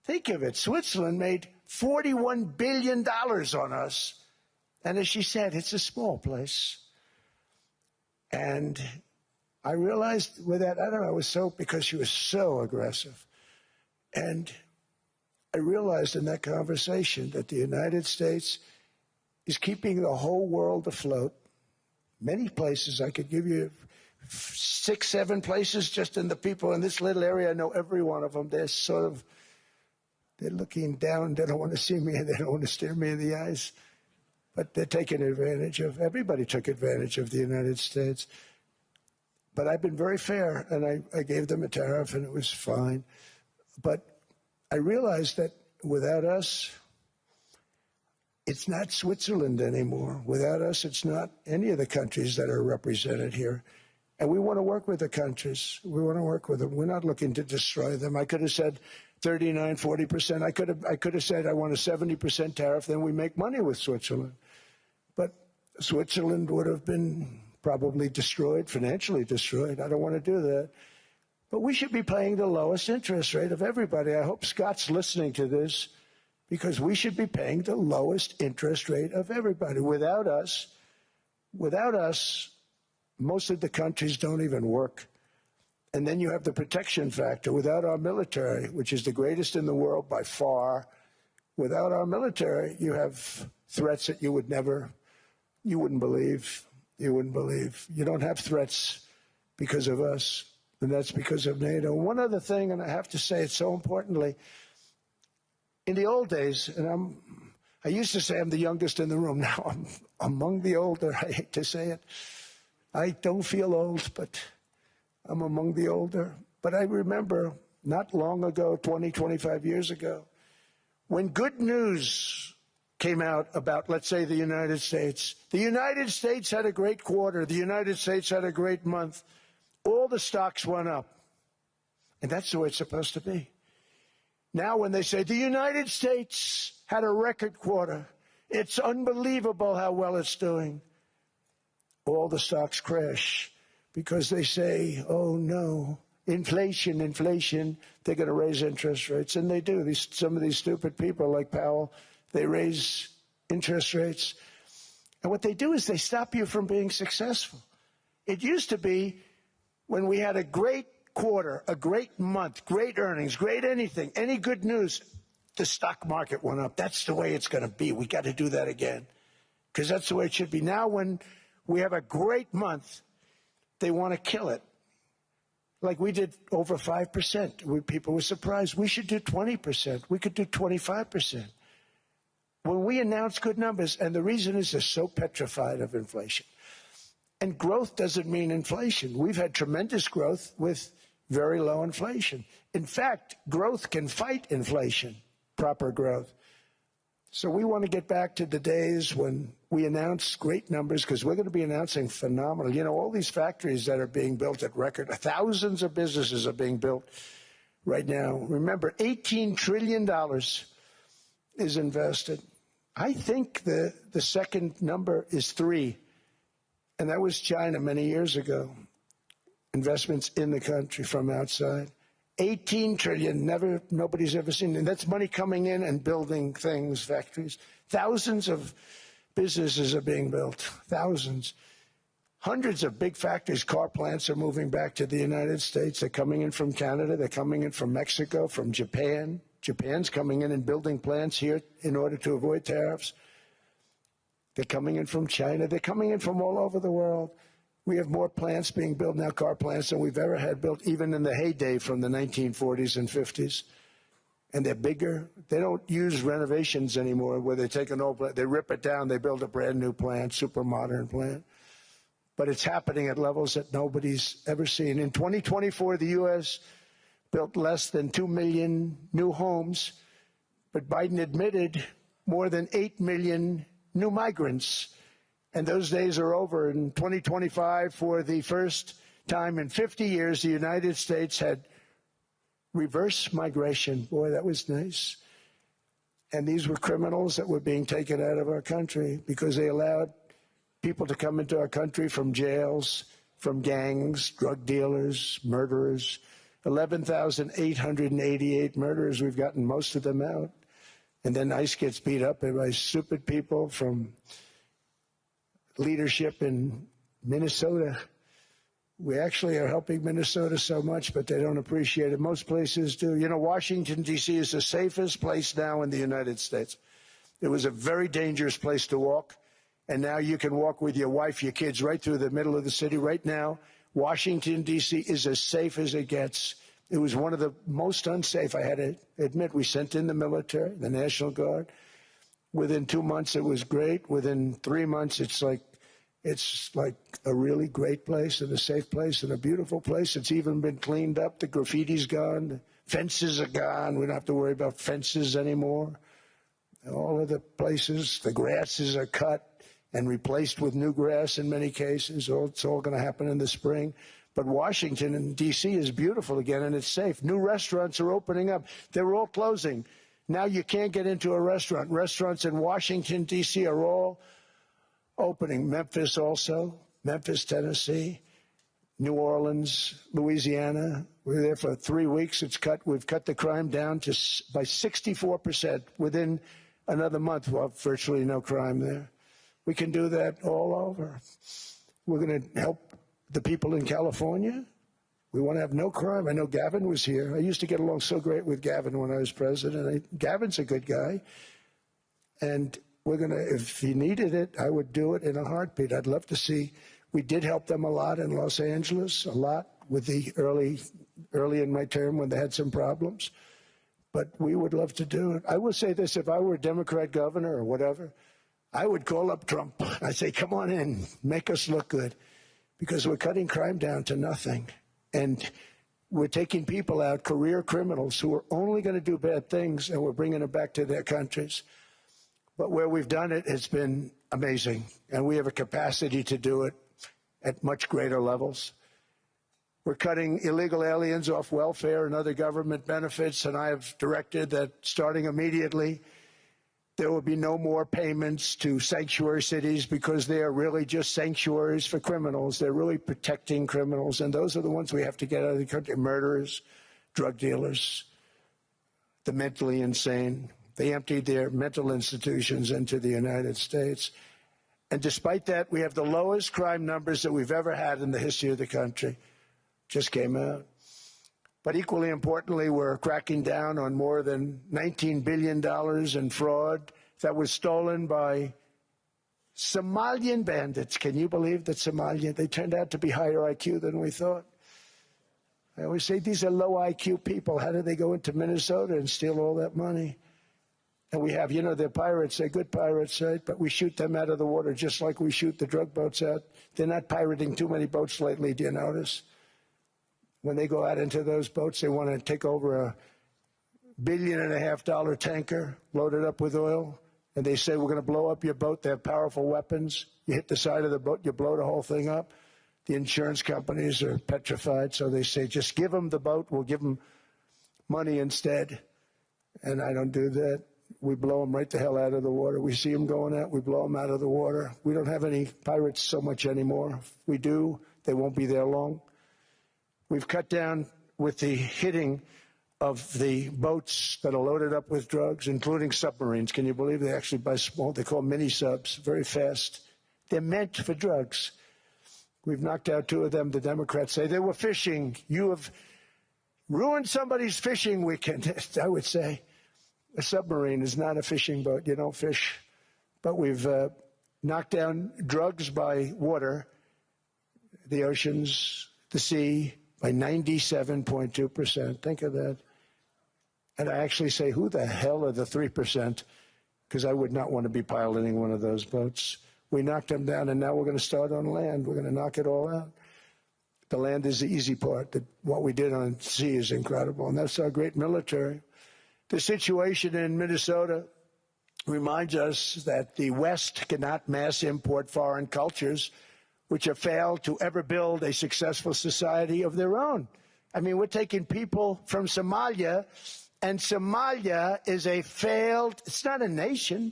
Think of it. Switzerland made $41 billion on us. And as she said, it's a small place. And I realized with that, I don't know, it was so, because she was so aggressive. And I realized in that conversation that the United States is keeping the whole world afloat. Many places, I could give you 6, 7 places just in the people in this little area. I know every one of them. They're sort of, they're looking down. They don't want to see me and they don't want to stare me in the eyes. But they're taking advantage of, everybody took advantage of the United States. But I've been very fair, and I gave them a tariff, and it was fine. But I realized that without us, it's not Switzerland anymore. Without us, it's not any of the countries that are represented here. And we want to work with the countries. We want to work with them. We're not looking to destroy them. I could have said 39, 40%. I could have said I want a 70% tariff, then we make money with Switzerland. But Switzerland would have been probably destroyed, financially destroyed. I don't want to do that. But we should be paying the lowest interest rate of everybody. I hope Scott's listening to this, because we should be paying the lowest interest rate of everybody. Without us, most of the countries don't even work. And then you have the protection factor. Without our military, which is the greatest in the world by far, without our military, you have threats that you wouldn't believe. You wouldn't believe. You don't have threats because of us, and that's because of NATO. One other thing, and I have to say it so importantly, in the old days, and I used to say I'm the youngest in the room. Now I'm among the older. I hate to say it. I don't feel old, but I'm among the older. But I remember not long ago, 20, 25 years ago, when good news came out about, let's say, the United States. The United States had a great quarter. The United States had a great month. All the stocks went up. And that's the way it's supposed to be. Now when they say the United States had a record quarter, it's unbelievable how well it's doing, all the stocks crash because they say, oh no, inflation, inflation, they're going to raise interest rates. And they do. Some of these stupid people like Powell, they raise interest rates. And what they do is they stop you from being successful. It used to be when we had a great quarter, a great month, great earnings, great anything, any good news, the stock market went up. That's the way it's going to be. We got to do that again because that's the way it should be. Now when we have a great month, they want to kill it. Like we did over 5%. People were surprised. We should do 20%. We could do 25%. When we announce good numbers, and the reason is they're so petrified of inflation. And growth doesn't mean inflation. We've had tremendous growth with very low inflation. In fact, growth can fight inflation, proper growth. So we want to get back to the days when we announce great numbers because we're going to be announcing phenomenal. You know, all these factories that are being built at record, thousands of businesses are being built right now. Remember, $18 trillion is invested. I think the second number is 3. And that was China many years ago. Investments in the country from outside. 18 trillion, nobody's ever seen. And that's money coming in and building things, factories. Thousands of businesses are being built. Thousands. Hundreds of big factories, car plants are moving back to the United States. They're coming in from Canada. They're coming in from Mexico, from Japan. Japan's coming in and building plants here in order to avoid tariffs. They're coming in from China. They're coming in from all over the world. We have more plants being built now, car plants, than we've ever had built, even in the heyday from the 1940s and 50s. And they're bigger. They don't use renovations anymore where they take an old plant, they rip it down, they build a brand new plant, super modern plant. But it's happening at levels that nobody's ever seen. In 2024, the U.S. built less than 2 million new homes, but Biden admitted more than 8 million new migrants. And those days are over. In 2025, for the first time in 50 years, the United States had reverse migration. Boy, that was nice. And these were criminals that were being taken out of our country because they allowed people to come into our country from jails, from gangs, drug dealers, murderers. 11,888 murderers. We've gotten most of them out. And then ICE gets beat up by stupid people from leadership in Minnesota. We actually are helping Minnesota so much, but they don't appreciate it. Most places do. You know, Washington, D.C. is the safest place now in the United States. It was a very dangerous place to walk, and now you can walk with your wife, your kids, right through the middle of the city. Right now, Washington, D.C. is as safe as it gets. It was one of the most unsafe, I had to admit. We sent in the military, the National Guard. Within 2 months, it was great. Within 3 months, it's like a really great place and a safe place and a beautiful place. It's even been cleaned up. The graffiti's gone. The fences are gone. We don't have to worry about fences anymore. All of the places, the grasses are cut and replaced with new grass in many cases. It's all going to happen in the spring. But Washington and D.C. is beautiful again, and it's safe. New restaurants are opening up. They were all closing. Now you can't get into a restaurant. Restaurants in Washington, D.C. are all opening. Memphis also, Memphis, Tennessee, New Orleans, Louisiana. We were there for 3 weeks. We've cut the crime down by 64%. Within another month, we'll have virtually no crime there. We can do that all over. We're going to help the people in California. We want to have no crime. I know Gavin was here. I used to get along so great with Gavin when I was president. Gavin's a good guy. And we're going to, if he needed it, I would do it in a heartbeat. I'd love to see. We did help them a lot in Los Angeles, a lot with the early in my term when they had some problems. But we would love to do it. I will say this, if I were a Democrat governor or whatever, I would call up Trump. I'd say, come on in, make us look good. Because we're cutting crime down to nothing. And we're taking people out, career criminals, who are only going to do bad things, and we're bringing them back to their countries. But where we've done it, it's been amazing. And we have a capacity to do it at much greater levels. We're cutting illegal aliens off welfare and other government benefits, and I have directed that starting immediately, there will be no more payments to sanctuary cities because they are really just sanctuaries for criminals. They're really protecting criminals, and those are the ones we have to get out of the country: murderers, drug dealers, the mentally insane. They emptied their mental institutions into the United States. And despite that, we have the lowest crime numbers that we've ever had in the history of the country. Just came out. But equally importantly, we're cracking down on more than $19 billion in fraud that was stolen by Somalian bandits. Can you believe that Somalia? They turned out to be higher IQ than we thought. I always say these are low IQ people. How did they go into Minnesota and steal all that money? And we have, you know, they're pirates. They're good pirates, right? But we shoot them out of the water just like we shoot the drug boats out. They're not pirating too many boats lately, do you notice? When they go out into those boats, they want to take over $1.5 billion tanker loaded up with oil. And they say, we're going to blow up your boat. They have powerful weapons. You hit the side of the boat, you blow the whole thing up. The insurance companies are petrified. So they say, just give them the boat. We'll give them money instead. And I don't do that. We blow them right the hell out of the water. We see them going out, we blow them out of the water. We don't have any pirates so much anymore. If we do, they won't be there long. We've cut down with the hitting of the boats that are loaded up with drugs, including submarines. Can you believe they actually buy small, they call mini subs, very fast. They're meant for drugs. We've knocked out 2 of them. The Democrats say they were fishing. You have ruined somebody's fishing weekend, I would say. A submarine is not a fishing boat. You don't fish. But we've knocked down drugs by water, the oceans, the sea, by 97.2%. Think of that. And I actually say, who the hell are the 3%? Because I would not want to be piloting one of those boats. We knocked them down, and now we're going to start on land. We're going to knock it all out. The land is the easy part. What we did on sea is incredible, and that's our great military. The situation in Minnesota reminds us that the West cannot mass import foreign cultures which have failed to ever build a successful society of their own. I mean, we're taking people from Somalia, and Somalia is a failed, it's not a nation.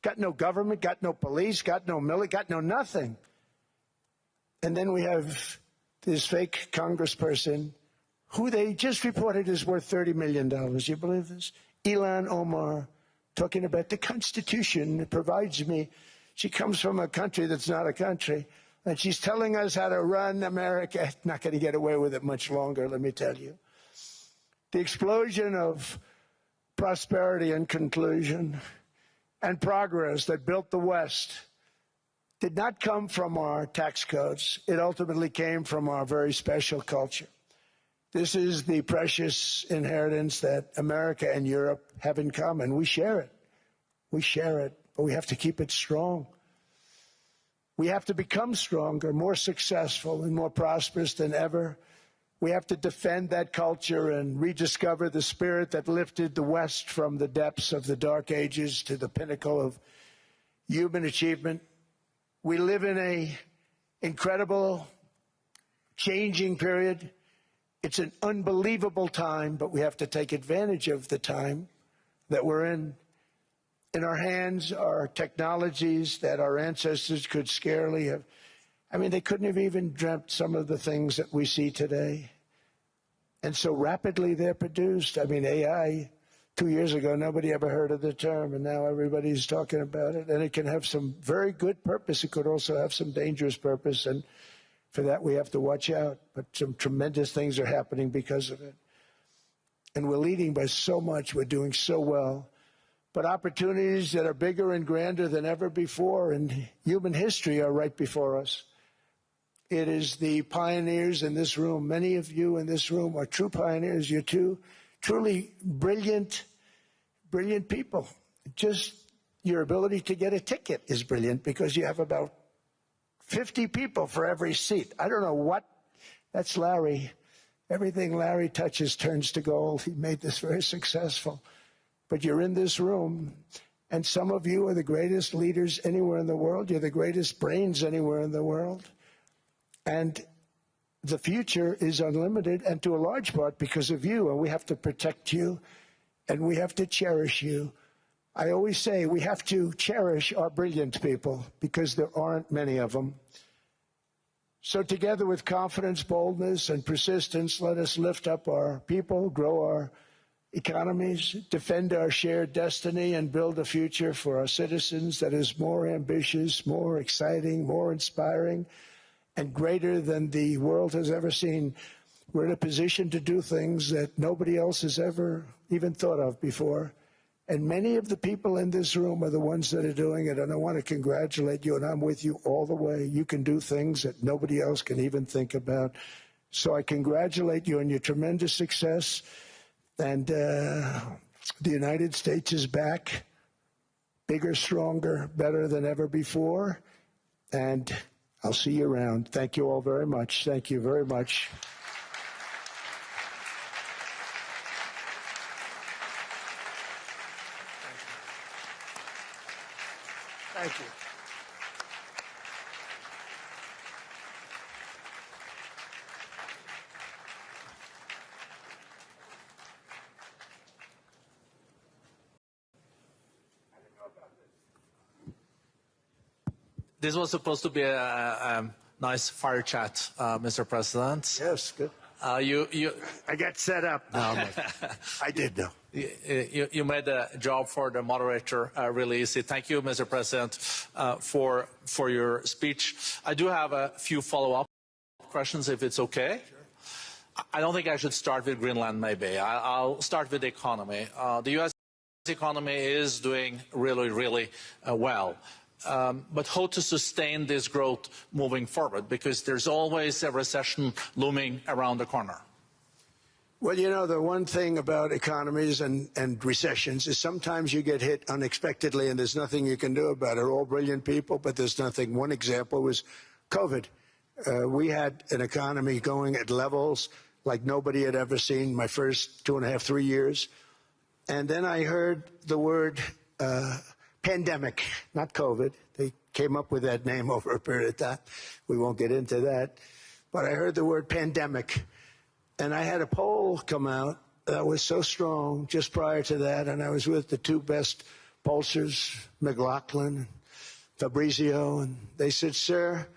Got no government, got no police, got no military, got no nothing. And then we have this fake congressperson who they just reported is worth $30 million. You believe this? Ilhan Omar, talking about the Constitution that provides me. She comes from a country that's not a country, and she's telling us how to run America. Not going to get away with it much longer, let me tell you. The explosion of prosperity and conclusion and progress that built the West did not come from our tax codes. It ultimately came from our very special culture. This is the precious inheritance that America and Europe have in common. We share it. We share it, but we have to keep it strong. We have to become stronger, more successful, and more prosperous than ever. We have to defend that culture and rediscover the spirit that lifted the West from the depths of the Dark Ages to the pinnacle of human achievement. We live in an incredible, changing period. It's an unbelievable time, but we have to take advantage of the time that we're in. In our hands are technologies that our ancestors could scarcely have. I mean, they couldn't have even dreamt some of the things that we see today. And so rapidly they're produced. I mean, AI, 2 years ago, nobody ever heard of the term, and now everybody's talking about it. And it can have some very good purpose. It could also have some dangerous purpose, and for that we have to watch out. But some tremendous things are happening because of it. And we're leading by so much. We're doing so well. But opportunities that are bigger and grander than ever before in human history are right before us. It is the pioneers in this room. Many of you in this room are true pioneers. You're truly brilliant people. Just your ability to get a ticket is brilliant because you have about 50 people for every seat. I don't know what. That's Larry. Everything Larry touches turns to gold. He made this very successful. But you're in this room, And some of you are the greatest leaders anywhere in the world. You're the greatest brains anywhere in the world. And the future is unlimited, and to a large part because of you. And we have to protect you, and we have to cherish you. I always say we have to cherish our brilliant people because there aren't many of them. So together with confidence, boldness, and persistence, let us lift up our people, grow our economies, defend our shared destiny, and build a future for our citizens that is more ambitious, more exciting, more inspiring, and greater than the world has ever seen. We're in a position to do things that nobody else has ever even thought of before. And many of the people in this room are the ones that are doing it, and I want to congratulate you, and I'm with you all the way. You can do things that nobody else can even think about. So I congratulate you on your tremendous success. And the United States is back, bigger, stronger, better than ever before. And I'll see you around. Thank you all very much. Thank you very much. Thank you. This was supposed to be a nice fire chat, Mr. President. Yes, good. I got set up now. I did know. You made the job for the moderator really easy. Thank you, Mr. President, for your speech. I do have a few follow-up questions, if it's okay. Sure. I don't think I should start with Greenland, maybe. I'll start with the economy. The U.S. economy is doing really, really well. But how to sustain this growth moving forward? Because there's always a recession looming around the corner. Well, you know, the one thing about economies and recessions is sometimes you get hit unexpectedly and there's nothing you can do about it. They're all brilliant people, but there's nothing. One example was COVID. We had an economy going at levels like nobody had ever seen my first 2.5, 3 years. And then I heard the word pandemic, not COVID. They came up with that name over a period of time. We won't get into that. But I heard the word pandemic. And I had a poll come out that was so strong just prior to that. And I was with the two best pollsters, McLaughlin and Fabrizio. And they said, sir,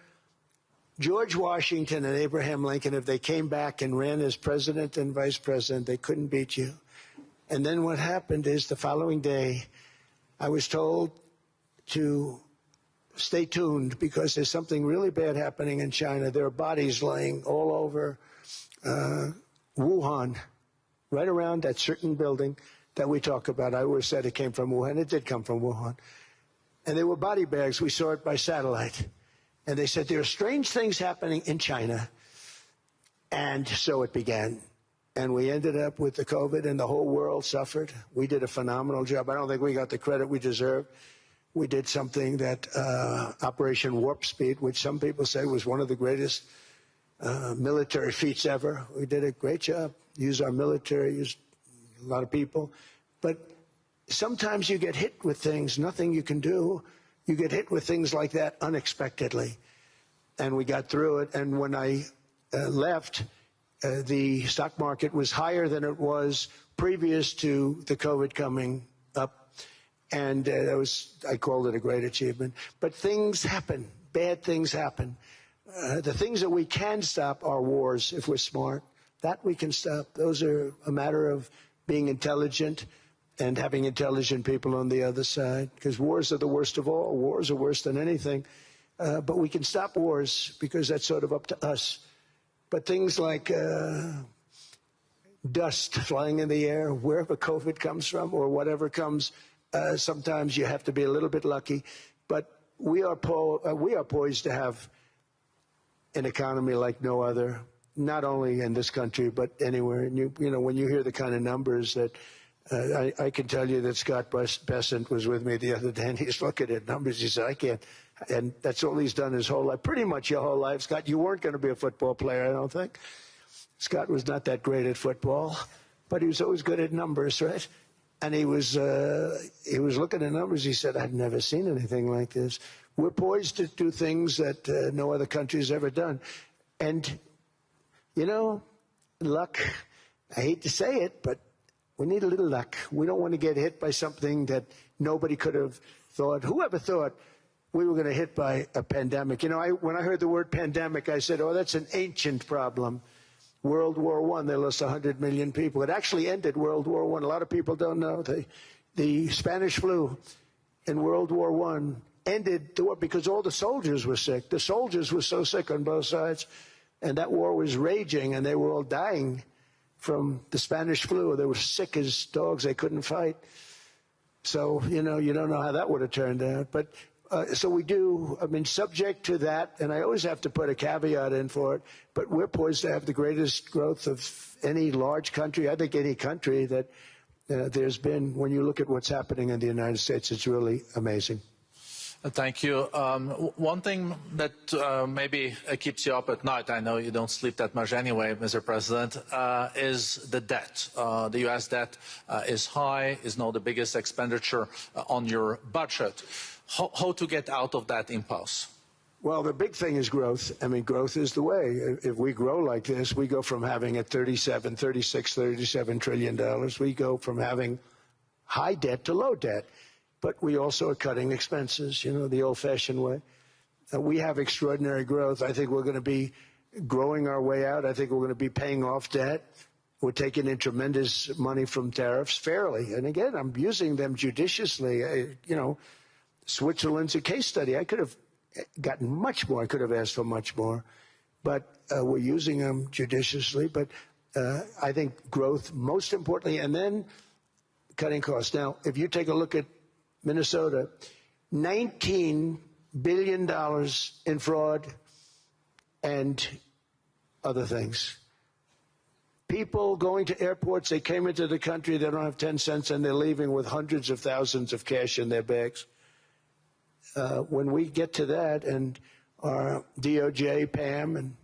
George Washington and Abraham Lincoln, if they came back and ran as president and vice president, they couldn't beat you. And then what happened is the following day, I was told to stay tuned because there's something really bad happening in China. There are bodies laying all over Wuhan, right around that certain building that we talk about. I always said it came from Wuhan. It did come from Wuhan. And there were body bags. We saw it by satellite. And they said, there are strange things happening in China. And so it began. And we ended up with the COVID, and the whole world suffered. We did a phenomenal job. I don't think we got the credit we deserve. We did something that Operation Warp Speed, which some people say was one of the greatest military feats ever. We did a great job. Used our military, used a lot of people. But sometimes you get hit with things, nothing you can do. You get hit with things like that unexpectedly. And we got through it. And when I left, the stock market was higher than it was previous to the COVID coming up. And that was, I called it a great achievement. But things happen. Bad things happen. The things that we can stop are wars, if we're smart. That we can stop. Those are a matter of being intelligent and having intelligent people on the other side. Because wars are the worst of all. Wars are worse than anything. But we can stop wars because that's sort of up to us. But things like dust flying in the air, wherever COVID comes from or whatever comes, sometimes you have to be a little bit lucky. But we are poised to have an economy like no other, not only in this country, but anywhere. And you know, when you hear the kind of numbers that I can tell you that Scott Bessent was with me the other day, and he's looking at numbers. He said, I can't. And that's all he's done his whole life, pretty much your whole life. Scott, you weren't going to be a football player, I don't think. Scott was not that great at football, but he was always good at numbers, right? And he was looking at numbers. He said, I've never seen anything like this. We're poised to do things that no other country has ever done. And, you know, luck, I hate to say it, but we need a little luck. We don't want to get hit by something that nobody could have thought. Whoever thought we were going to hit by a pandemic? You know, when I heard the word pandemic, I said, oh, that's an ancient problem. World War I, they lost 100 million people. It actually ended World War I. A lot of people don't know. The Spanish flu in World War I ended the war because all the soldiers were sick. The soldiers were so sick on both sides, and that war was raging, and they were all dying from the Spanish flu. They were sick as dogs. They couldn't fight. So, you know, you don't know how that would have turned out. But so we do, I mean, subject to that, and I always have to put a caveat in for it, but we're poised to have the greatest growth of any large country, I think any country that there's been. When you look at what's happening in the United States, it's really amazing. Thank you. One thing that maybe keeps you up at night, I know you don't sleep that much anyway, Mr. President, is the debt. The U.S. debt is high, is now the biggest expenditure on your budget. How to get out of that impasse? Well, the big thing is growth. I mean, growth is the way. If we grow like this, we go from having at $37 trillion, we go from having high debt to low debt. But we also are cutting expenses, you know, the old-fashioned way. We have extraordinary growth. I think we're going to be growing our way out. I think we're going to be paying off debt. We're taking in tremendous money from tariffs fairly. And again, I'm using them judiciously. You know, Switzerland's a case study. I could have gotten much more. I could have asked for much more. But we're using them judiciously. But I think growth, most importantly, and then cutting costs. Now, if you take a look at Minnesota, $19 billion in fraud and other things. People going to airports, they came into the country, they don't have 10 cents, and they're leaving with hundreds of thousands of cash in their bags. When we get to that, and our DOJ, Pam, and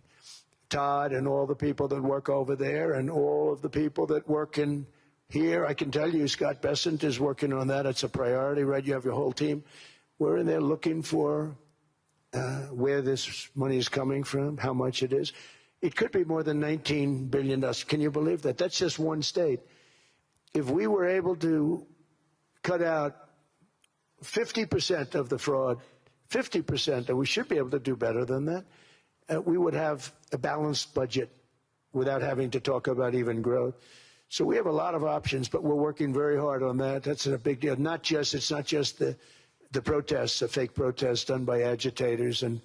Todd, and all the people that work over there, and all of the people that work in here, I can tell you, Scott Bessent is working on that. It's a priority, right? You have your whole team. We're in there looking for where this money is coming from, how much it is. It could be more than $19 billion. Can you believe that? That's just one state. If we were able to cut out 50% of the fraud, 50%, and we should be able to do better than that, we would have a balanced budget without having to talk about even growth. So we have a lot of options, but we're working very hard on that. That's a big deal. It's not just the protests, the fake protests done by agitators and,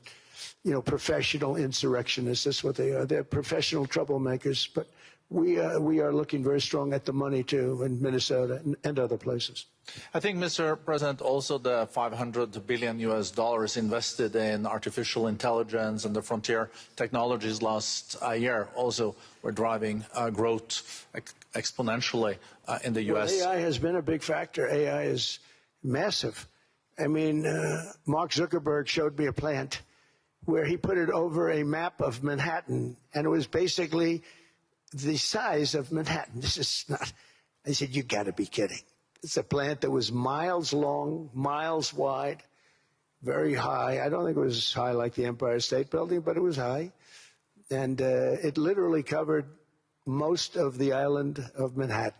you know, professional insurrectionists. That's what they are. They're professional troublemakers. But we are looking very strong at the money, too, in Minnesota and other places. I think, Mr. President, also the $500 billion invested in artificial intelligence and the frontier technologies last year also were driving growth exponentially in the U.S. Well, AI has been a big factor. AI is massive. I mean, Mark Zuckerberg showed me a plant where he put it over a map of Manhattan, and it was basically the size of Manhattan. This is not, I said, you got to be kidding. It's a plant that was miles long, miles wide, very high. I don't think it was high like the Empire State Building, but it was high. And it literally covered most of the island of Manhattan.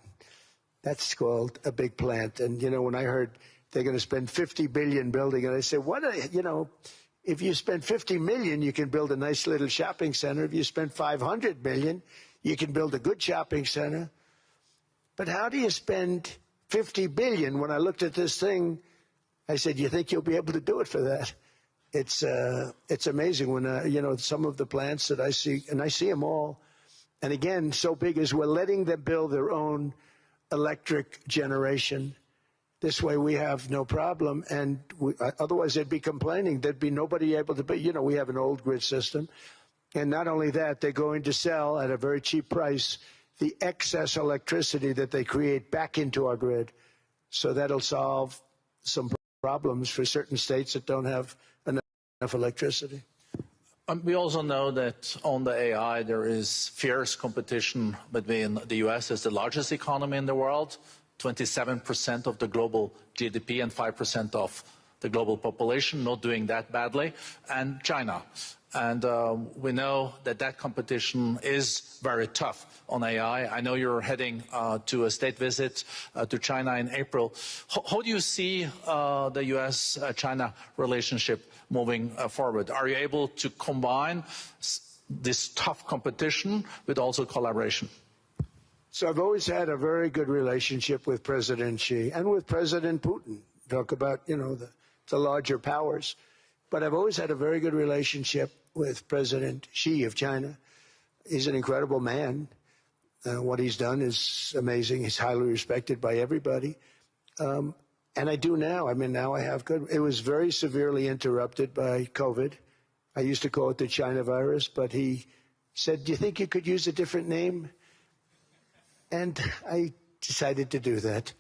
That's called a big plant. And, you know, when I heard they're going to spend $50 billion building, and I said, you know, if you spend $50 million, you can build a nice little shopping center. If you spend $500 million, you can build a good shopping center. But how do you spend $50 billion? When I looked at this thing, I said, you think you'll be able to do it for that? It's amazing when, you know, some of the plants that I see, and I see them all. And again, so big as we're letting them build their own electric generation. This way we have no problem. And otherwise they'd be complaining. There'd be nobody able to, you know, we have an old grid system. And not only that, they're going to sell at a very cheap price the excess electricity that they create back into our grid. So that'll solve some problems for certain states that don't have enough electricity. We also know that on the AI, there is fierce competition between the U.S. as the largest economy in the world 27% of the global GDP and 5% of the global population, not doing that badly, and China. And we know that that competition is very tough on AI. I know you're heading to a state visit to China in April. How do you see the U.S.-China relationship moving forward? Are you able to combine this tough competition with also collaboration? So I've always had a very good relationship with President Xi and with President Putin. Talk about, you know, the larger powers. But I've always had a very good relationship with President Xi of China. He's an incredible man. What he's done is amazing. He's highly respected by everybody. And I do now. I mean, now I have good. It was very severely interrupted by COVID. I used to call it the China virus, but he said, "Do you think you could use a different name?" And I decided to do that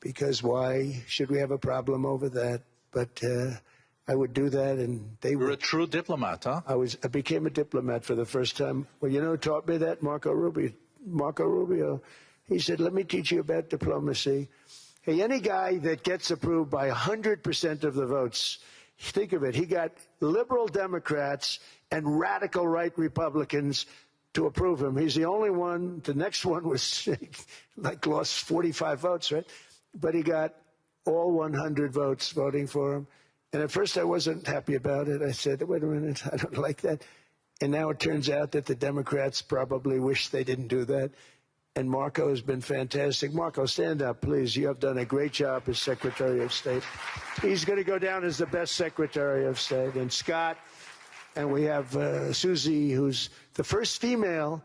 because why should we have a problem over that? But I would do that, and they were. You're a true diplomat, huh? I became a diplomat for the first time. Well, you know who taught me that? Marco Rubio. He said, "Let me teach you about diplomacy." Hey, any guy that gets approved by 100% of the votes, think of it. He got liberal Democrats and radical right Republicans to approve him. He's the only one. The next one was like lost 45 votes, right? But he got all 100 votes voting for him. And at first I wasn't happy about it. I said, wait a minute, I don't like that. And now it turns out that the Democrats probably wish they didn't do that. And Marco has been fantastic. Marco, stand up, please. You have done a great job as Secretary of State. He's going to go down as the best Secretary of State. And Scott, and we have Susie, who's the first female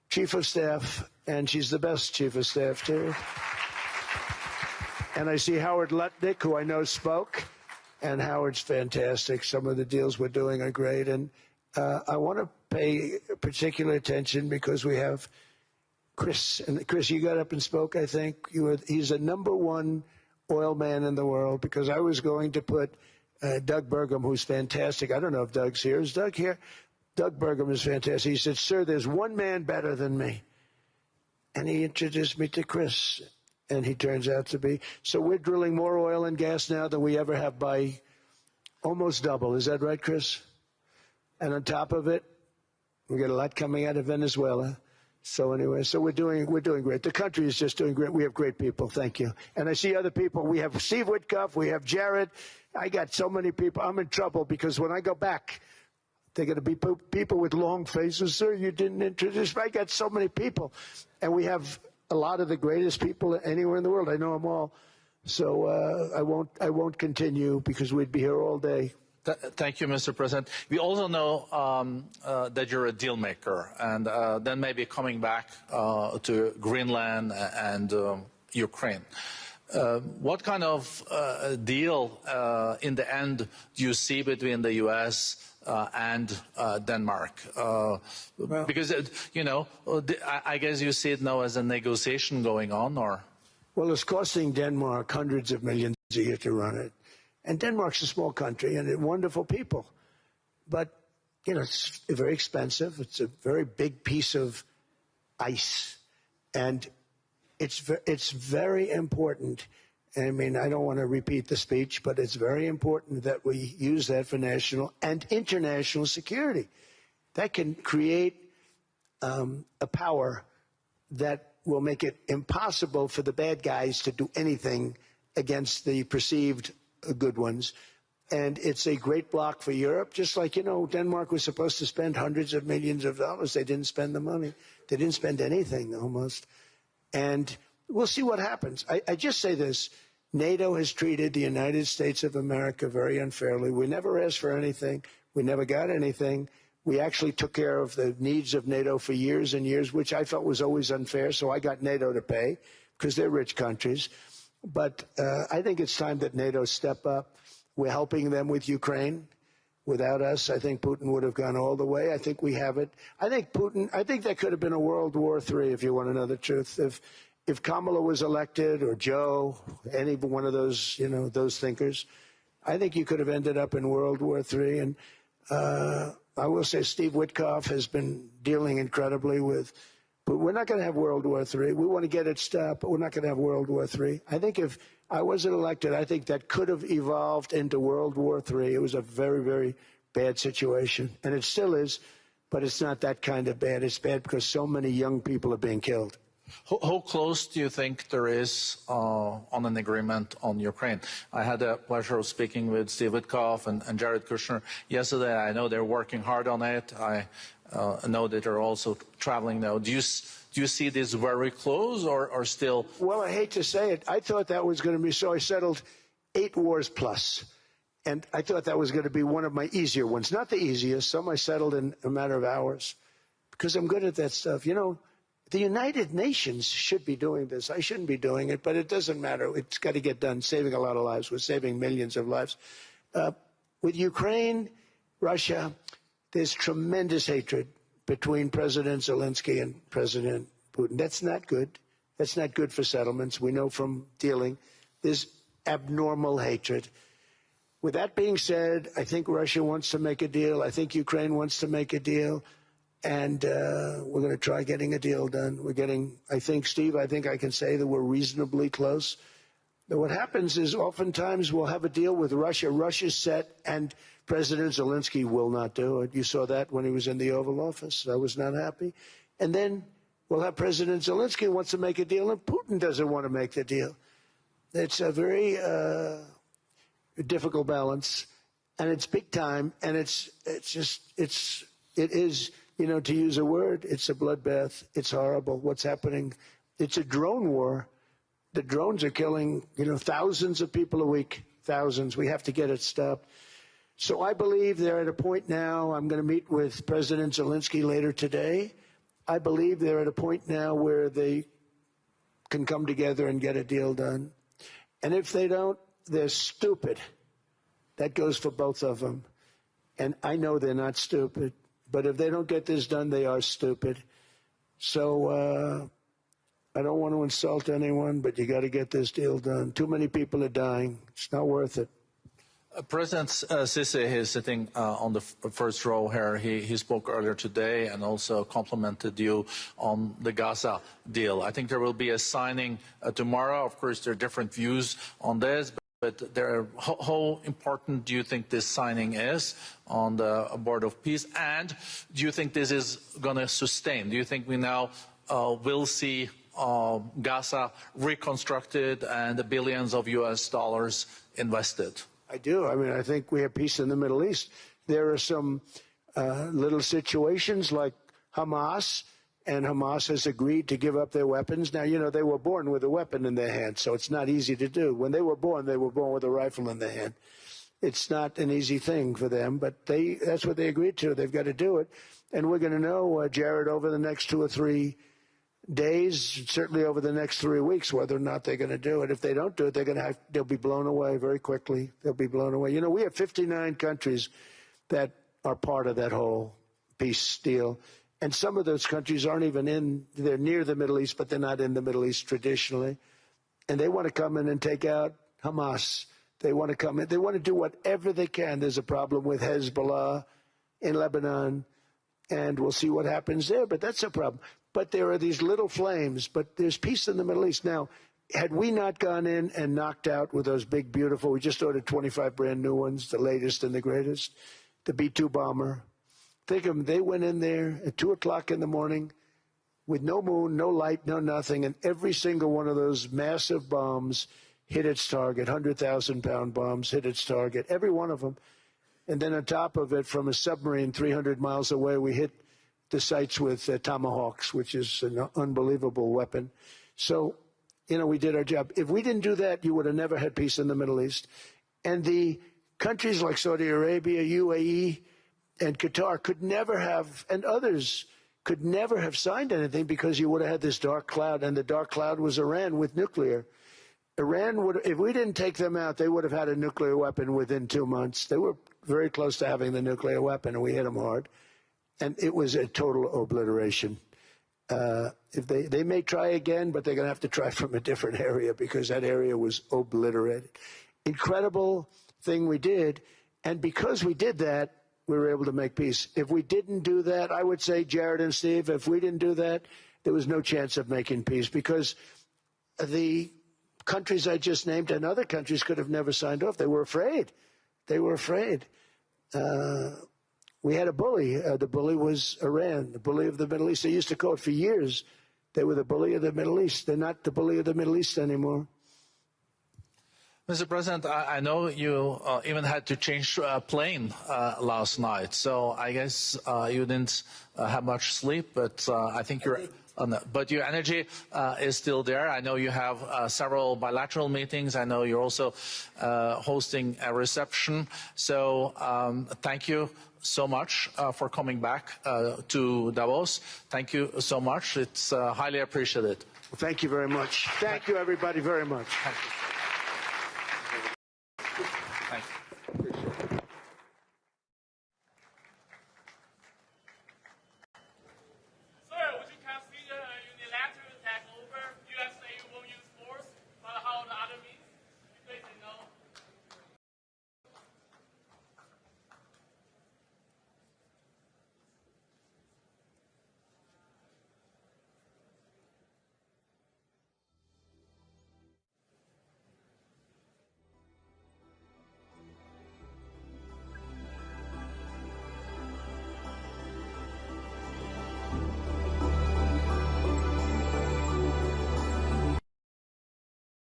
Chief of Staff, and she's the best Chief of Staff, too. And I see Howard Lutnick, who I know spoke. And Howard's fantastic. Some of the deals we're doing are great. And I want to pay particular attention because we have Chris. And Chris, you got up and spoke, I think. He's the #1 oil man in the world because I was going to put Doug Burgum, who's fantastic. I don't know if Doug's here. Is Doug here? Doug Burgum is fantastic. He said, "Sir, there's one man better than me." And he introduced me to Chris. And he turns out to be. So we're drilling more oil and gas now than we ever have by almost double. Is that right, Chris? And on top of it, we get a lot coming out of Venezuela. So anyway, so we're doing great. The country is just doing great. We have great people. Thank you. And I see other people. We have Steve Witkoff. We have Jared. I got so many people. I'm in trouble because when I go back, they're going to be people with long faces. Sir, you didn't introduce me. I got so many people. And we have a lot of the greatest people anywhere in the world. I know them all. So I won't continue because we'd be here all day. Thank you, Mr. President. We also know that you're a deal maker, and then maybe coming back to Greenland and Ukraine. What kind of deal in the end do you see between the U.S. And Denmark? Because, you know, I guess you see it now as a negotiation going on, or? Well, it's costing Denmark hundreds of millions a year to run it. And Denmark's a small country and wonderful people. But, you know, it's very expensive. It's a very big piece of ice. And it's very important. I mean, I don't want to repeat the speech, but it's very important that we use that for national and international security. That can create a power that will make it impossible for the bad guys to do anything against the perceived good ones. And it's a great block for Europe, just like, you know, Denmark was supposed to spend hundreds of millions of dollars. They didn't spend the money. They didn't spend anything, almost. And we'll see what happens. I just say this. NATO has treated the United States of America very unfairly. We never asked for anything. We never got anything. We actually took care of the needs of NATO for years and years, which I felt was always unfair. So I got NATO to pay because they're rich countries. But I think it's time that NATO step up. We're helping them with Ukraine. Without us, I think Putin would have gone all the way. I think we have it. I think there could have been a World War III, if you want to know the truth. If Kamala was elected, or Joe, any one of those, you know, those thinkers, I think you could have ended up in World War III. And I will say Steve Witkoff has been dealing incredibly with But we're not going to have World War III. We want to get it stopped, but we're not going to have World War III. I think if I wasn't elected, I think that could have evolved into World War III. It was a very, very bad situation, and it still is, but it's not that kind of bad. It's bad because so many young people are being killed. How close do you think there is on an agreement on Ukraine? I had the pleasure of speaking with Steve Witkoff and Jared Kushner yesterday. I know they're working hard on it. I know that they're also traveling now. Do you see this very close or still? Well, I hate to say it. I thought that was going to be so. I settled 8 wars plus. And I thought that was going to be one of my easier ones. Not the easiest. Some I settled in a matter of hours because I'm good at that stuff. You know, the United Nations should be doing this. I shouldn't be doing it, but it doesn't matter. It's got to get done, saving a lot of lives. We're saving millions of lives. With Ukraine, Russia, there's tremendous hatred between President Zelensky and President Putin. That's not good. That's not good for settlements. We know from dealing. There's abnormal hatred. With that being said, I think Russia wants to make a deal. I think Ukraine wants to make a deal. And we're going to try getting a deal done. We're getting, I think, Steve, I think I can say that we're reasonably close. But what happens is oftentimes we'll have a deal with Russia. Russia's set, and President Zelensky will not do it. You saw that when he was in the Oval Office. I was not happy. And then we'll have President Zelensky who wants to make a deal, and Putin doesn't want to make the deal. It's a very difficult balance, and it's big time, and it is, you know, to use a word, it's a bloodbath. It's horrible what's happening. It's a drone war. The drones are killing, you know, thousands of people a week, thousands. We have to get it stopped. So I believe they're at a point now. I'm going to meet with President Zelensky later today. I believe they're at a point now where they can come together and get a deal done. And if they don't, they're stupid. That goes for both of them. And I know they're not stupid. But if they don't get this done, they are stupid. So I don't want to insult anyone, but you got to get this deal done. Too many people are dying. It's not worth it. President Sisi is sitting on the first row here. He spoke earlier today and also complimented you on the Gaza deal. I think there will be a signing tomorrow. Of course, there are different views on this. But how important do you think this signing is on the Board of Peace? And do you think this is going to sustain? Do you think we now will see Gaza reconstructed and the billions of US dollars invested? I do. I mean, I think we have peace in the Middle East. There are some little situations like Hamas, and Hamas has agreed to give up their weapons. Now, you know, they were born with a weapon in their hand, so it's not easy to do. When they were born with a rifle in their hand. It's not an easy thing for them, but that's what they agreed to. They've got to do it. And we're going to know, Jared, over the next 2 or 3 days, certainly over the next 3 weeks, whether or not they're going to do it. If they don't do it, they'll be blown away very quickly. They'll be blown away. You know, we have 59 countries that are part of that whole peace deal. And some of those countries aren't even they're near the Middle East, but they're not in the Middle East traditionally. And they want to come in and take out Hamas. They want to come in. They want to do whatever they can. There's a problem with Hezbollah in Lebanon, and we'll see what happens there. But that's a problem. But there are these little flames, but there's peace in the Middle East. Now, had we not gone in and knocked out with those big, beautiful, we just ordered 25 brand new ones, the latest and the greatest, the B-2 bomber. Think of them, they went in there at 2 o'clock in the morning with no moon, no light, no nothing, and every single one of those massive bombs hit its target, 100,000-pound bombs hit its target, every one of them. And then on top of it, from a submarine 300 miles away, we hit the sites with Tomahawks, which is an unbelievable weapon. So, you know, we did our job. If we didn't do that, you would have never had peace in the Middle East. And the countries like Saudi Arabia, UAE, and Qatar could never have, and others could never have signed anything because you would have had this dark cloud, and the dark cloud was Iran with nuclear. Iran would, if we didn't take them out, they would have had a nuclear weapon within 2 months. They were very close to having the nuclear weapon, and we hit them hard. And it was a total obliteration. If they may try again, but they're going to have to try from a different area because that area was obliterated. Incredible thing we did, and because we did that, we were able to make peace. If we didn't do that, I would say, Jared and Steve, if we didn't do that, there was no chance of making peace because the countries I just named and other countries could have never signed off. They were afraid. They were afraid. We had a bully. The bully was Iran, the bully of the Middle East. They used to call it for years. They were the bully of the Middle East. They're not the bully of the Middle East anymore. Mr. President, I know you even had to change a plane last night, so I guess you didn't have much sleep, but I think you're... But your energy is still there. I know you have several bilateral meetings. I know you're also hosting a reception. So thank you so much for coming back to Davos. Thank you so much. It's highly appreciated. Well, thank you very much. Thank you, everybody, very much. Thank you. Thank you.